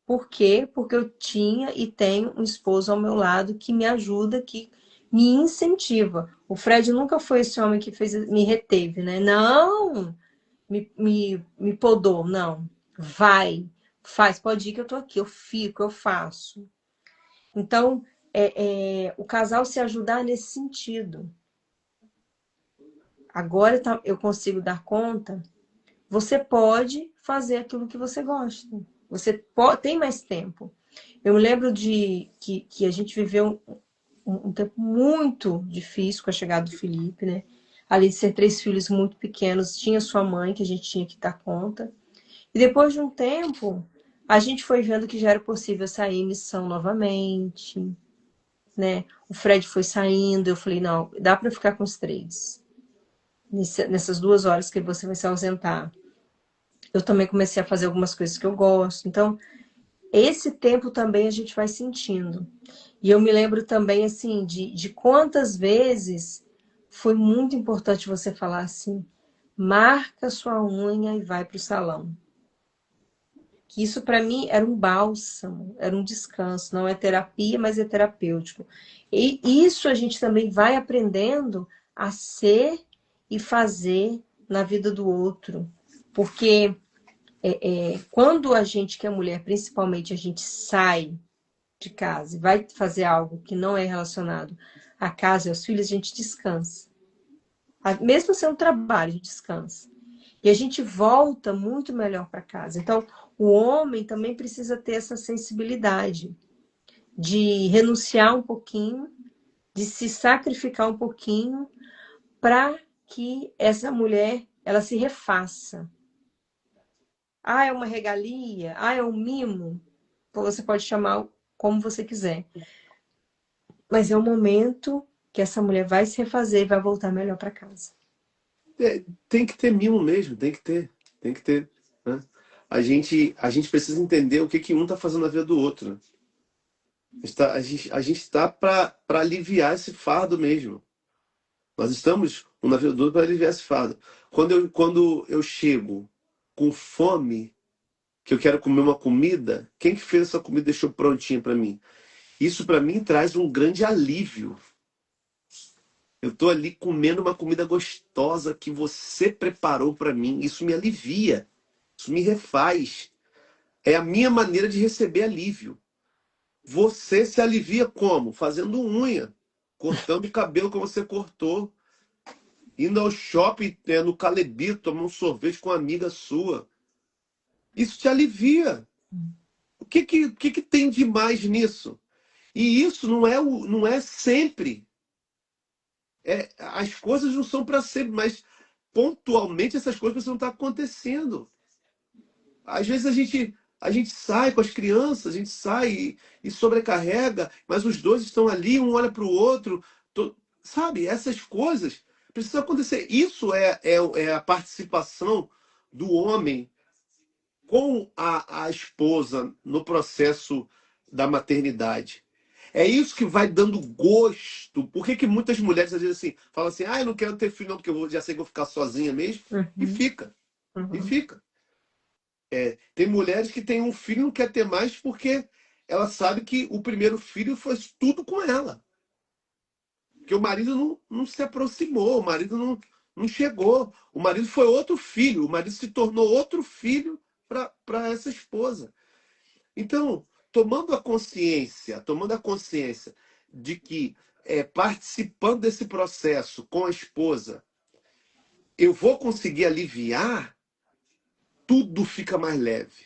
Por quê? Porque eu tinha e tenho um esposo ao meu lado que me ajuda, que me incentiva. O Fred nunca foi esse homem que me reteve, né? Não, me podou, não. Vai, faz, pode ir que eu tô aqui, eu fico, eu faço. Então, o casal se ajudar nesse sentido. Agora eu consigo dar conta. Você pode fazer aquilo que você gosta. Tem mais tempo. Eu me lembro que a gente viveu um tempo muito difícil com a chegada do Felipe, né? Além de ser 3 filhos muito pequenos, tinha sua mãe que a gente tinha que dar conta. E depois de um tempo, a gente foi vendo que já era possível sair em missão novamente, né? O Fred foi saindo, eu falei, não, dá para ficar com os 3. Nessas 2 horas que você vai se ausentar. Eu também comecei a fazer algumas coisas que eu gosto. Então, esse tempo também a gente vai sentindo. E eu me lembro também, assim, de quantas vezes foi muito importante você falar assim, marca sua unha e vai para o salão. Que isso para mim era um bálsamo, era um descanso, não é terapia, mas é terapêutico. E isso a gente também vai aprendendo a ser e fazer na vida do outro. Porque quando a gente, que é mulher, principalmente, a gente sai de casa e vai fazer algo que não é relacionado à casa e aos filhos, a gente descansa. Mesmo sendo um trabalho, a gente descansa. E a gente volta muito melhor para casa. Então, o homem também precisa ter essa sensibilidade de renunciar um pouquinho, de se sacrificar um pouquinho para que essa mulher ela se refaça. Ah, é uma regalia? Ah, é um mimo? Você pode chamar como você quiser. Mas é um momento que essa mulher vai se refazer e vai voltar melhor para casa. Tem que ter mimo mesmo, tem que ter, né? a gente precisa entender o que que um está fazendo na vida do outro, né? A gente tá para aliviar esse fardo mesmo. Nós estamos um na vida do outro para aliviar esse fardo. Quando eu chego com fome, que eu quero comer uma comida, quem que fez essa comida e deixou prontinha para mim? Isso para mim traz um grande alívio. Eu estou ali comendo uma comida gostosa que você preparou para mim. Isso me alivia. Isso me refaz. É a minha maneira de receber alívio. Você se alivia como? Fazendo unha, cortando o cabelo como você cortou, indo ao shopping, no Calebito, tomar um sorvete com uma amiga sua. Isso te alivia. O que que tem de mais nisso? E isso não é sempre. As coisas não são para sempre, mas pontualmente essas coisas precisam estar acontecendo. Às vezes a gente sai com as crianças, a gente sai e sobrecarrega, mas os dois estão ali, um olha para o outro. Sabe, essas coisas precisam acontecer. Isso é a participação do homem com a esposa no processo da maternidade. É isso que vai dando gosto. Por que que muitas mulheres às vezes assim, falam assim, eu não quero ter filho não, porque já sei que vou ficar sozinha mesmo. E Uhum, fica, e uhum. fica. Tem mulheres que têm um filho e não quer ter mais porque ela sabe que o primeiro filho foi tudo com ela. Porque o marido não se aproximou, o marido não chegou. O marido foi outro filho, o marido se tornou outro filho para essa esposa. Então, tomando a consciência de que participando desse processo com a esposa, eu vou conseguir aliviar, tudo fica mais leve.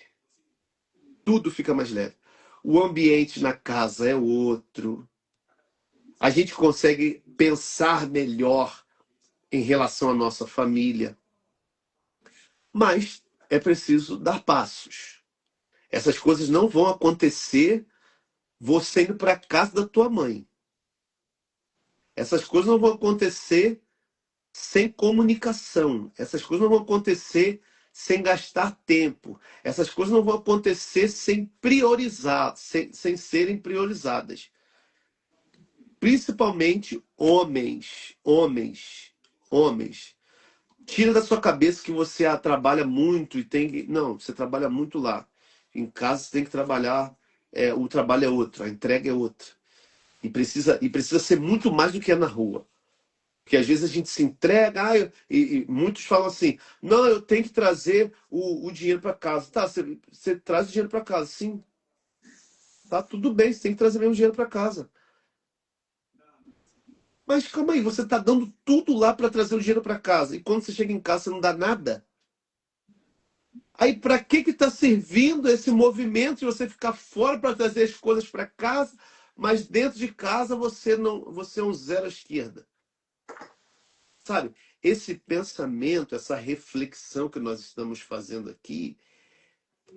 Tudo fica mais leve. O ambiente na casa é outro. A gente consegue pensar melhor em relação à nossa família. Mas é preciso dar passos. Essas coisas não vão acontecer você indo para a casa da tua mãe. Essas coisas não vão acontecer sem comunicação. Essas coisas não vão acontecer sem gastar tempo. Essas coisas não vão acontecer sem priorizar, sem serem priorizadas. Principalmente homens, homens, homens. Tira da sua cabeça que você trabalha muito e tem que. Não, você trabalha muito lá. Em casa você tem que trabalhar. O trabalho é outro, a entrega é outra. E precisa ser muito mais do que é na rua. Porque às vezes a gente se entrega, e muitos falam assim: não, eu tenho que trazer o dinheiro para casa. Tá, você traz o dinheiro para casa, sim. Tá tudo bem, você tem que trazer mesmo dinheiro para casa. Mas calma aí, você tá dando tudo lá para trazer o dinheiro para casa. E quando você chega em casa, você não dá nada? Aí para que está servindo esse movimento de você ficar fora para trazer as coisas para casa, mas dentro de casa você não, você é um zero à esquerda? Sabe? Esse pensamento, essa reflexão que nós estamos fazendo aqui,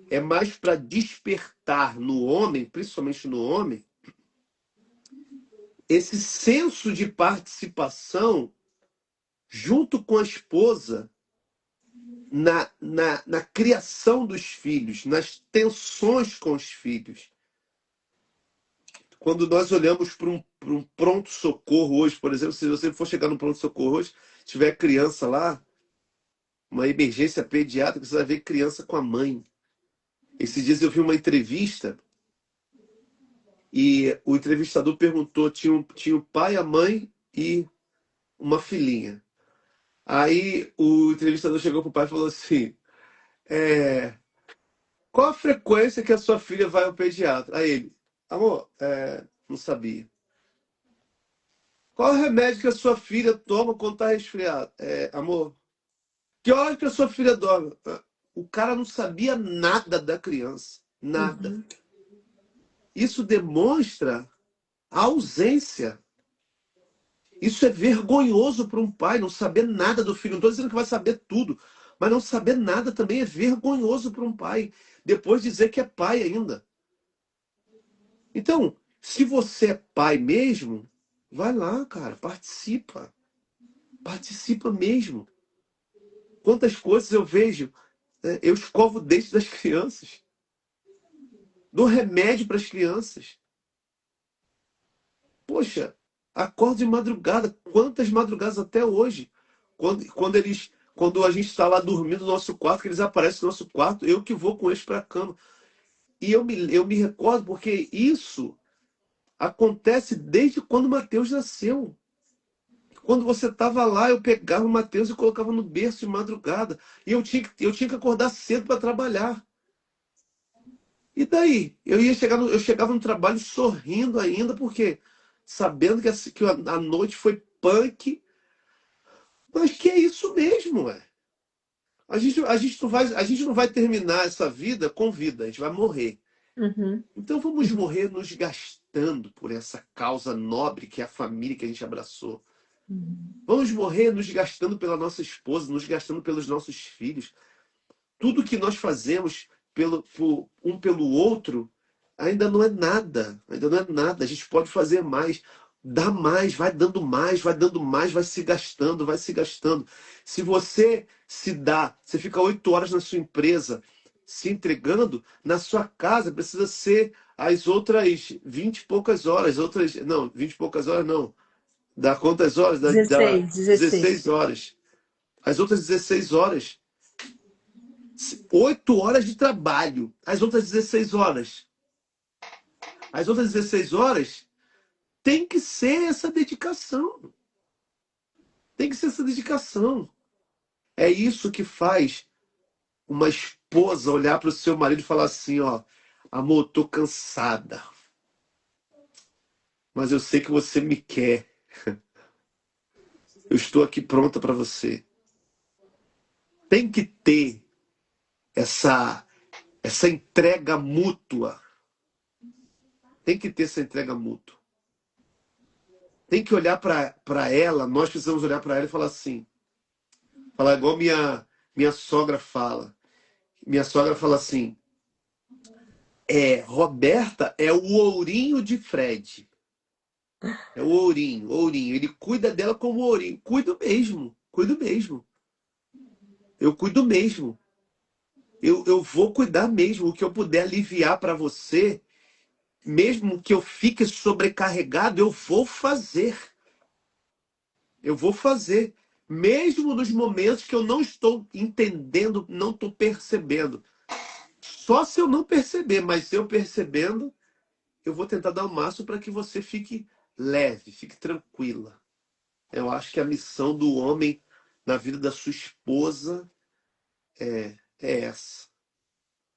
é mais para despertar no homem, principalmente no homem, esse senso de participação junto com a esposa na criação dos filhos, nas tensões com os filhos. Quando nós olhamos para um pronto-socorro hoje, por exemplo, se você for chegar no pronto-socorro hoje, tiver criança lá, uma emergência pediátrica, você vai ver criança com a mãe. Esses dias eu vi uma entrevista e o entrevistador perguntou, tinha o pai, a mãe e uma filhinha. Aí o entrevistador chegou pro pai e falou assim, qual a frequência que a sua filha vai ao pediatra? Aí ele, amor, não sabia. Qual é o remédio que a sua filha toma quando está resfriada? Amor, que hora que a sua filha dorme? O cara não sabia nada da criança. Nada. Uhum. Isso demonstra a ausência. Isso é vergonhoso para um pai, não saber nada do filho. Não estou dizendo que vai saber tudo, mas não saber nada também é vergonhoso para um pai. Depois dizer que é pai ainda. Então, se você é pai mesmo, vai lá, cara, participa. Participa mesmo. Quantas coisas eu vejo. né? Eu escovo o dente das crianças. Dou remédio para as crianças. Poxa, acordo de madrugada. Quantas madrugadas até hoje? Quando a gente está lá dormindo no nosso quarto, que eles aparecem no nosso quarto, eu que vou com eles para a cama. E eu me recordo porque isso acontece desde quando o Mateus nasceu. Quando você estava lá, eu pegava o Mateus e colocava no berço de madrugada. E eu tinha que acordar cedo para trabalhar. E daí? Eu chegava no trabalho sorrindo ainda, porque sabendo que a noite foi punk, mas que é isso mesmo, ué. A gente não vai terminar essa vida com vida, a gente vai morrer. Uhum. Então vamos morrer nos gastando por essa causa nobre que é a família que a gente abraçou. Vamos morrer nos gastando pela nossa esposa, nos gastando pelos nossos filhos. Tudo que nós fazemos pelo outro ainda não é nada. Ainda não é nada. A gente pode fazer mais. Dá mais, vai dando mais, vai dando mais, vai se gastando, vai se gastando. Se você se dá, você fica 8 horas na sua empresa se entregando, na sua casa precisa ser as outras 20 e poucas horas. Não, 20 e poucas horas não. Dá quantas horas? Dá 16, 16. 16 horas. As outras 16 horas 8 horas de trabalho. As outras 16 horas. As outras 16 horas tem que ser essa dedicação. Tem que ser essa dedicação. É isso que faz uma esposa olhar para o seu marido e falar assim, ó, amor, tô cansada. Mas eu sei que você me quer. Eu estou aqui pronta para você. Tem que ter essa entrega mútua. Tem que ter essa entrega mútua. Tem que olhar para ela, nós precisamos olhar para ela e falar assim, falar igual minha sogra fala. Minha sogra fala assim, Roberta é o ourinho de Fred. É o ourinho, ourinho. Ele cuida dela como ourinho. Cuido mesmo, cuido mesmo. Eu cuido mesmo. Eu vou cuidar mesmo. O que eu puder aliviar para você, mesmo que eu fique sobrecarregado, eu vou fazer. Eu vou fazer. Mesmo nos momentos que eu não estou entendendo, não estou percebendo. Só se eu não perceber, mas se eu percebendo, eu vou tentar dar o máximo para que você fique leve, fique tranquila. Eu acho que a missão do homem na vida da sua esposa é essa.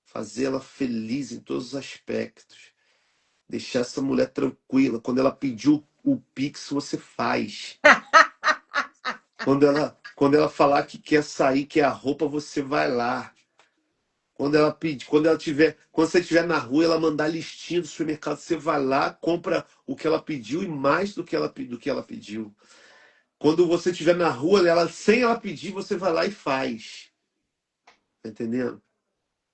Fazê-la feliz em todos os aspectos. Deixar essa mulher tranquila. Quando ela pediu o Pix, você faz. Quando ela falar que quer sair, quer a roupa, você vai lá. Quando ela pedir, quando você estiver na rua, ela mandar listinha do supermercado, você vai lá, compra o que ela pediu e mais do que ela pediu. Quando você estiver na rua, sem ela pedir, você vai lá e faz. Tá entendendo?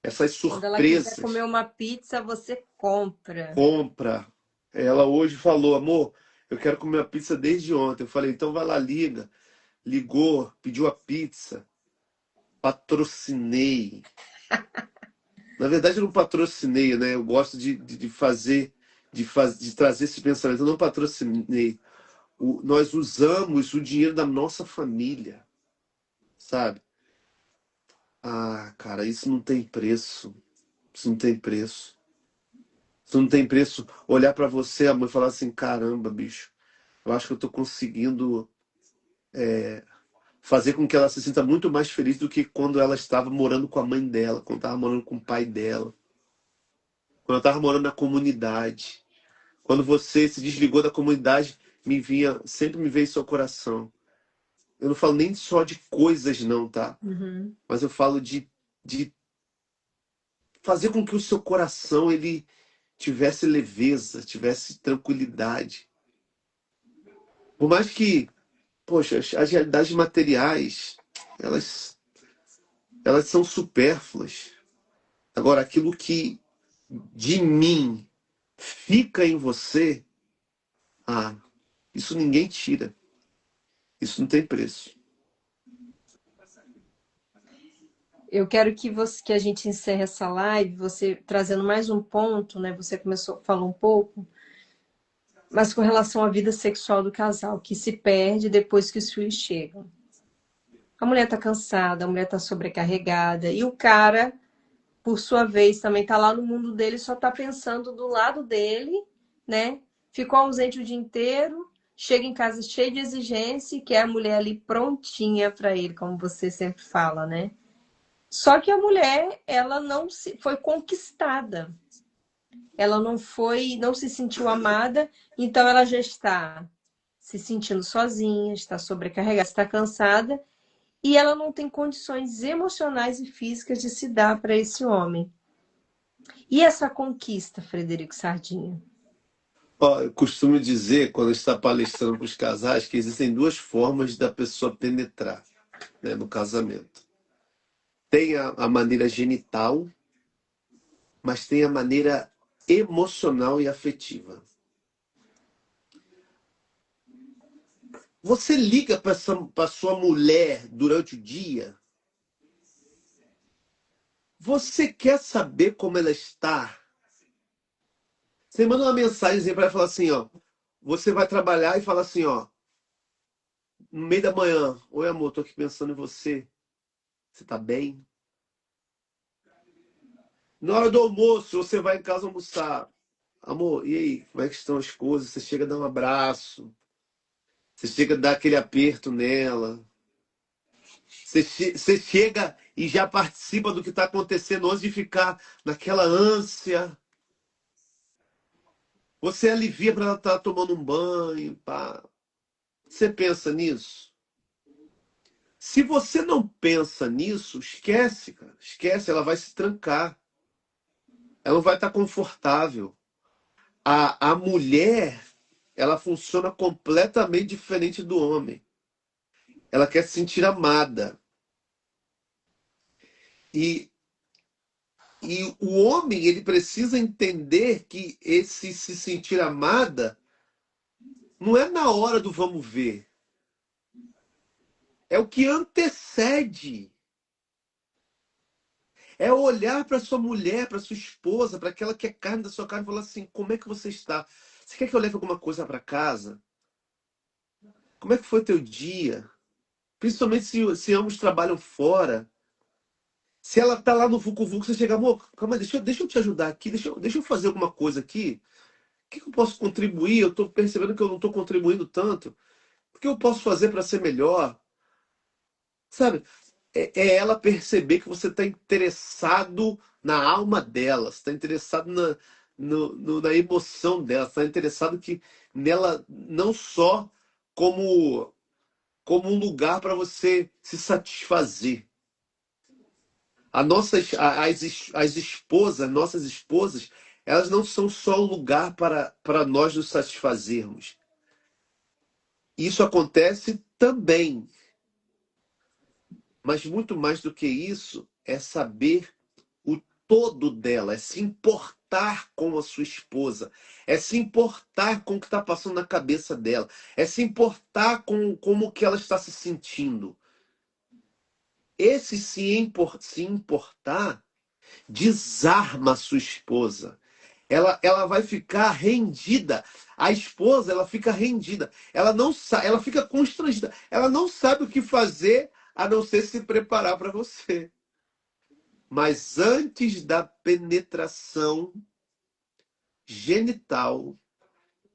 Essas Quando ela quiser surpresas. comer uma pizza, você compra. Compra. Ela hoje falou, amor, eu quero comer a pizza desde ontem. Eu falei, então vai lá, liga. Ligou, pediu a pizza. Patrocinei. Na verdade, eu não patrocinei, né? Eu gosto de fazer, de trazer esse pensamento. Eu não patrocinei. Nós usamos o dinheiro da nossa família, sabe? Ah, cara, isso não tem preço. Isso não tem preço. Isso não tem preço. Olhar pra você, amor, e falar assim: caramba, bicho, eu acho que eu tô conseguindo fazer com que ela se sinta muito mais feliz do que quando ela estava morando com a mãe dela, quando estava morando com o pai dela, quando ela estava morando na comunidade. Quando você se desligou da comunidade, sempre me veio em seu coração. Eu não falo nem só de coisas, não, tá? Uhum. Mas eu falo de fazer com que o seu coração ele tivesse leveza, tivesse tranquilidade. Por mais que, poxa, as realidades materiais, elas são supérfluas. Agora, aquilo que de mim fica em você, ah, isso ninguém tira. Isso não tem preço. Eu quero que a gente encerre essa live, você trazendo mais um ponto, né? Você falou um pouco, mas com relação à vida sexual do casal, que se perde depois que os filhos chegam. A mulher tá cansada, a mulher tá sobrecarregada, e o cara, por sua vez, também tá lá no mundo dele, só tá pensando do lado dele, né? Ficou ausente o dia inteiro, chega em casa cheio de exigência e quer a mulher ali prontinha para ele, como você sempre fala, né? Só que a mulher, ela não foi conquistada. Ela não se sentiu amada, então ela já está se sentindo sozinha, está sobrecarregada, está cansada, e ela não tem condições emocionais e físicas de se dar para esse homem. E essa conquista, Frederico Sardinha? Ó, eu costumo dizer, quando está palestrando para os casais, que existem duas formas da pessoa penetrar, né, no casamento. Tem a maneira genital, mas tem a maneira emocional e afetiva. Você liga para sua mulher durante o dia? Você quer saber como ela está? Você manda uma mensagem para ela falar assim, ó. Você vai trabalhar e fala assim, ó. No meio da manhã, oi amor, tô aqui pensando em você. Você tá bem? Na hora do almoço, você vai em casa almoçar. Amor, e aí? Como é que estão as coisas? Você chega a dar um abraço. Você chega a dar aquele aperto nela. Você chega e já participa do que está acontecendo antes de ficar naquela ânsia. Você alivia para ela estar tomando um banho. Pá. Você pensa nisso? Se você não pensa nisso, esquece, cara. Esquece, ela vai se trancar. Ela não vai estar confortável. A mulher, ela funciona completamente diferente do homem. Ela quer se sentir amada. E, e o homem, ele precisa entender que esse se sentir amada não é na hora do vamos ver. É o que antecede. É olhar para sua mulher, para sua esposa, para aquela que é carne da sua carne e falar assim: como é que você está? Você quer que eu leve alguma coisa para casa? Como é que foi o teu dia? Principalmente se ambos trabalham fora. Se ela tá lá no Vucu Vucu, você chega, amor, calma aí, deixa eu te ajudar aqui, deixa eu fazer alguma coisa aqui. O que que eu posso contribuir? Eu tô percebendo que eu não tô contribuindo tanto. O que eu posso fazer para ser melhor? Sabe? É ela perceber que você está interessado na alma dela, você está interessado na emoção dela, está interessado nela não só como, como um lugar para você se satisfazer. As esposas, nossas esposas, elas não são só um lugar para nós nos satisfazermos. Isso acontece também, mas muito mais do que isso é saber o todo dela, é se importar com a sua esposa, é se importar com o que está passando na cabeça dela, é se importar com como que ela está se sentindo. Esse se importar desarma a sua esposa. Ela vai ficar rendida. A esposa, ela fica rendida. Ela não sabe, ela fica constrangida. Ela não sabe o que fazer a não ser se preparar para você. Mas antes da penetração genital,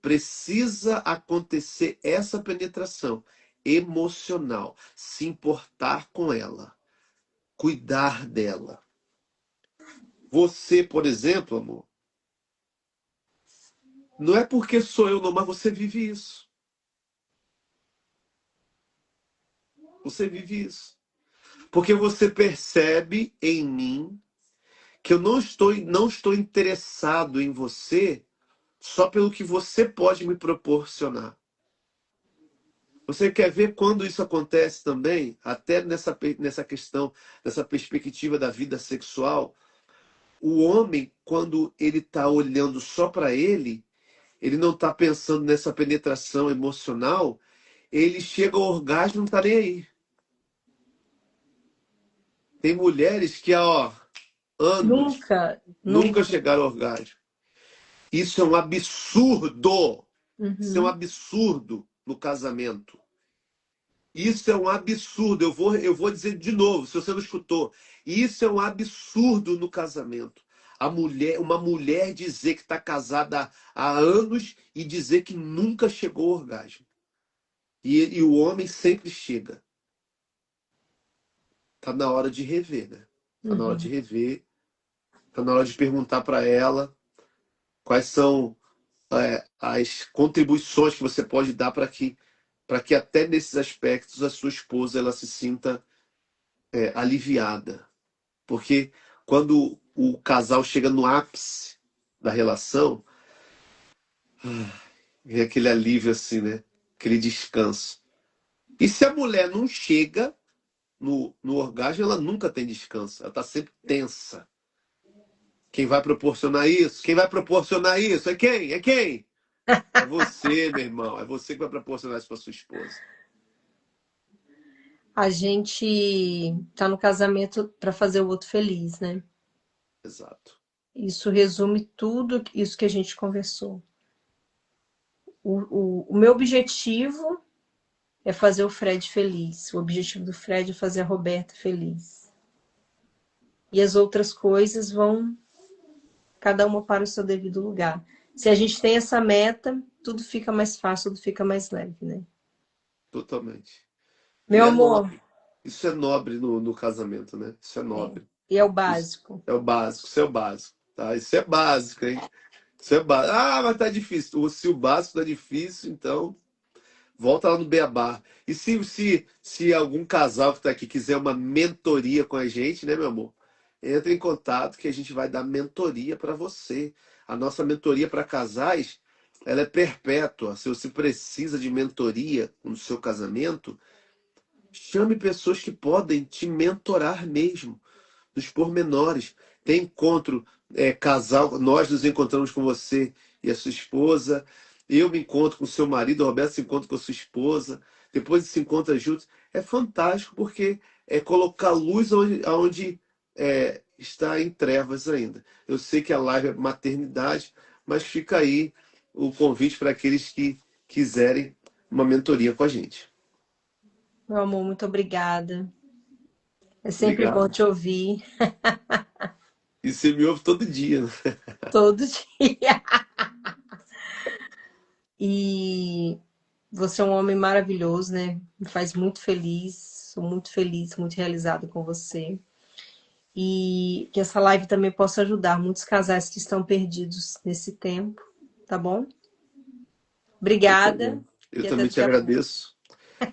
precisa acontecer essa penetração emocional, se importar com ela, cuidar dela. Você, por exemplo, amor, não é porque sou eu não, mas você vive isso. Você vive isso. Porque você percebe em mim que eu não estou interessado em você só pelo que você pode me proporcionar. Você quer ver quando isso acontece também? Até nessa questão, nessa perspectiva da vida sexual. O homem, quando ele está olhando só para ele não está pensando nessa penetração emocional, ele chega ao orgasmo e não está nem aí. Tem mulheres que há anos Nunca, nunca nunca. chegaram ao orgasmo. Isso é um absurdo. Isso é um Uhum. absurdo no casamento. Isso é um absurdo. Eu vou dizer de novo, se você não escutou. Isso é um absurdo no casamento. Uma mulher dizer que está casada há anos e dizer que nunca chegou ao orgasmo. E o homem sempre chega. Tá na hora de rever, né? Tá na hora de Uhum. rever. Tá na hora de perguntar para ela quais são as contribuições que você pode dar para que até nesses aspectos a sua esposa ela se sinta aliviada. Porque quando o casal chega no ápice da relação, vem aquele alívio assim, né? Aquele descanso. E se a mulher não chega no orgasmo, ela nunca tem descanso. Ela está sempre tensa. Quem vai proporcionar isso? Quem vai proporcionar isso? É quem? É quem? É você, meu irmão. É você que vai proporcionar isso para sua esposa. A gente tá no casamento para fazer o outro feliz, né? Exato. Isso resume tudo isso que a gente conversou. O meu objetivo é fazer o Fred feliz. O objetivo do Fred é fazer a Roberta feliz. E as outras coisas vão cada uma para o seu devido lugar. Se a gente tem essa meta, tudo fica mais fácil, tudo fica mais leve, né? Totalmente. E Meu é amor, nobre. Isso é nobre no casamento, né? Isso é é, nobre. e é o Isso básico. é o básico. Isso é o básico. Tá? Isso é básico, hein? Isso é básico. Ah, mas tá difícil. Se o básico tá difícil, então volta lá no Beabá. E se algum casal que está aqui quiser uma mentoria com a gente, né, meu amor? Entre em contato que a gente vai dar mentoria para você. A nossa mentoria para casais, ela é perpétua. Se você precisa de mentoria no seu casamento, chame pessoas que podem te mentorar mesmo dos pormenores. Tem encontro, casal, nós nos encontramos com você e a sua esposa. Eu me encontro com o seu marido, o Roberto se encontra com a sua esposa. Depois se encontra juntos. É fantástico porque é colocar luz onde está em trevas ainda. Eu sei que a live é maternidade, mas fica aí o convite para aqueles que quiserem uma mentoria com a gente. Meu amor, muito obrigada. É sempre bom Obrigado. te ouvir E você me ouve todo dia, né? todo dia. E você é um homem maravilhoso, né? Me faz muito feliz. Sou muito feliz, muito realizada com você. E que essa live também possa ajudar muitos casais que estão perdidos nesse tempo, tá bom? Eu Obrigada também. Eu e até também te daqui a pouco. agradeço.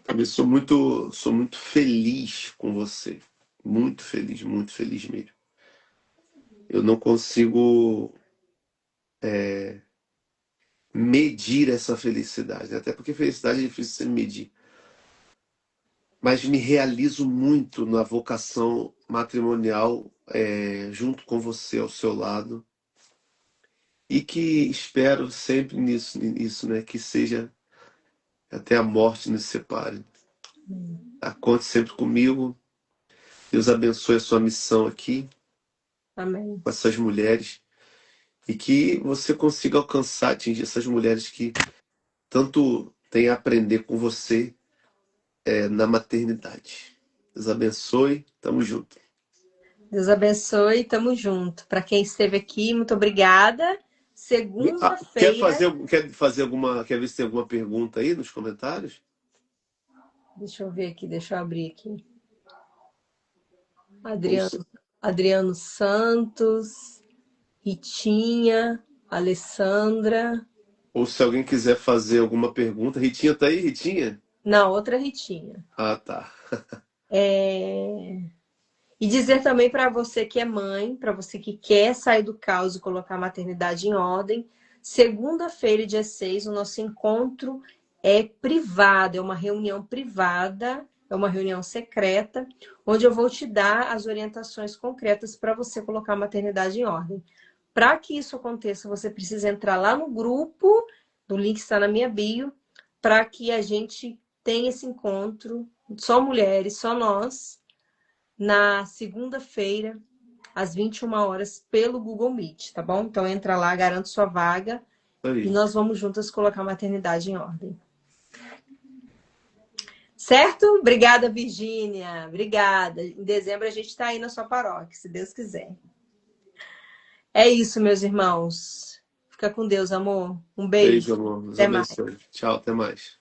Também sou muito feliz com você. Muito feliz mesmo. Eu não consigo medir essa felicidade, né? Até porque felicidade é difícil de se medir. Mas me realizo muito na vocação matrimonial, junto com você ao seu lado. E que espero sempre nisso, né? Que seja até a morte nos separe. Tá? Conte sempre comigo. Deus abençoe a sua missão aqui Amém. com essas mulheres e que você consiga alcançar, atingir essas mulheres que tanto têm a aprender com você na maternidade. Deus abençoe, tamo junto. Deus abençoe, tamo junto. Para quem esteve aqui, muito obrigada. Quer Segunda-feira, quer ver se tem alguma pergunta aí nos comentários? deixa eu ver aqui, deixa eu abrir aqui. Ou Adriano, se, Adriano Santos, Ritinha, Alessandra. ou se alguém quiser fazer alguma pergunta. Ritinha tá aí, Ritinha? Não, outra Ritinha. Ah, tá. E dizer também para você que é mãe, para você que quer sair do caos e colocar a maternidade em ordem, segunda-feira, dia 6, o nosso encontro é privado, é uma reunião privada, é uma reunião secreta, onde eu vou te dar as orientações concretas para você colocar a maternidade em ordem. Para que isso aconteça, você precisa entrar lá no grupo, o link está na minha bio, para que a gente tenha esse encontro, só mulheres, só nós, na segunda-feira, às 21 horas, pelo Google Meet, tá bom? Então entra lá, garante sua vaga e Aí. nós vamos juntas colocar a maternidade em ordem. Certo? Obrigada, Virgínia. Obrigada. Em dezembro a gente está aí na sua paróquia, se Deus quiser. É isso, meus irmãos. Fica com Deus, amor. Um Beijo, beijo. amor. Deus Até mais. abençoe. Tchau, até mais.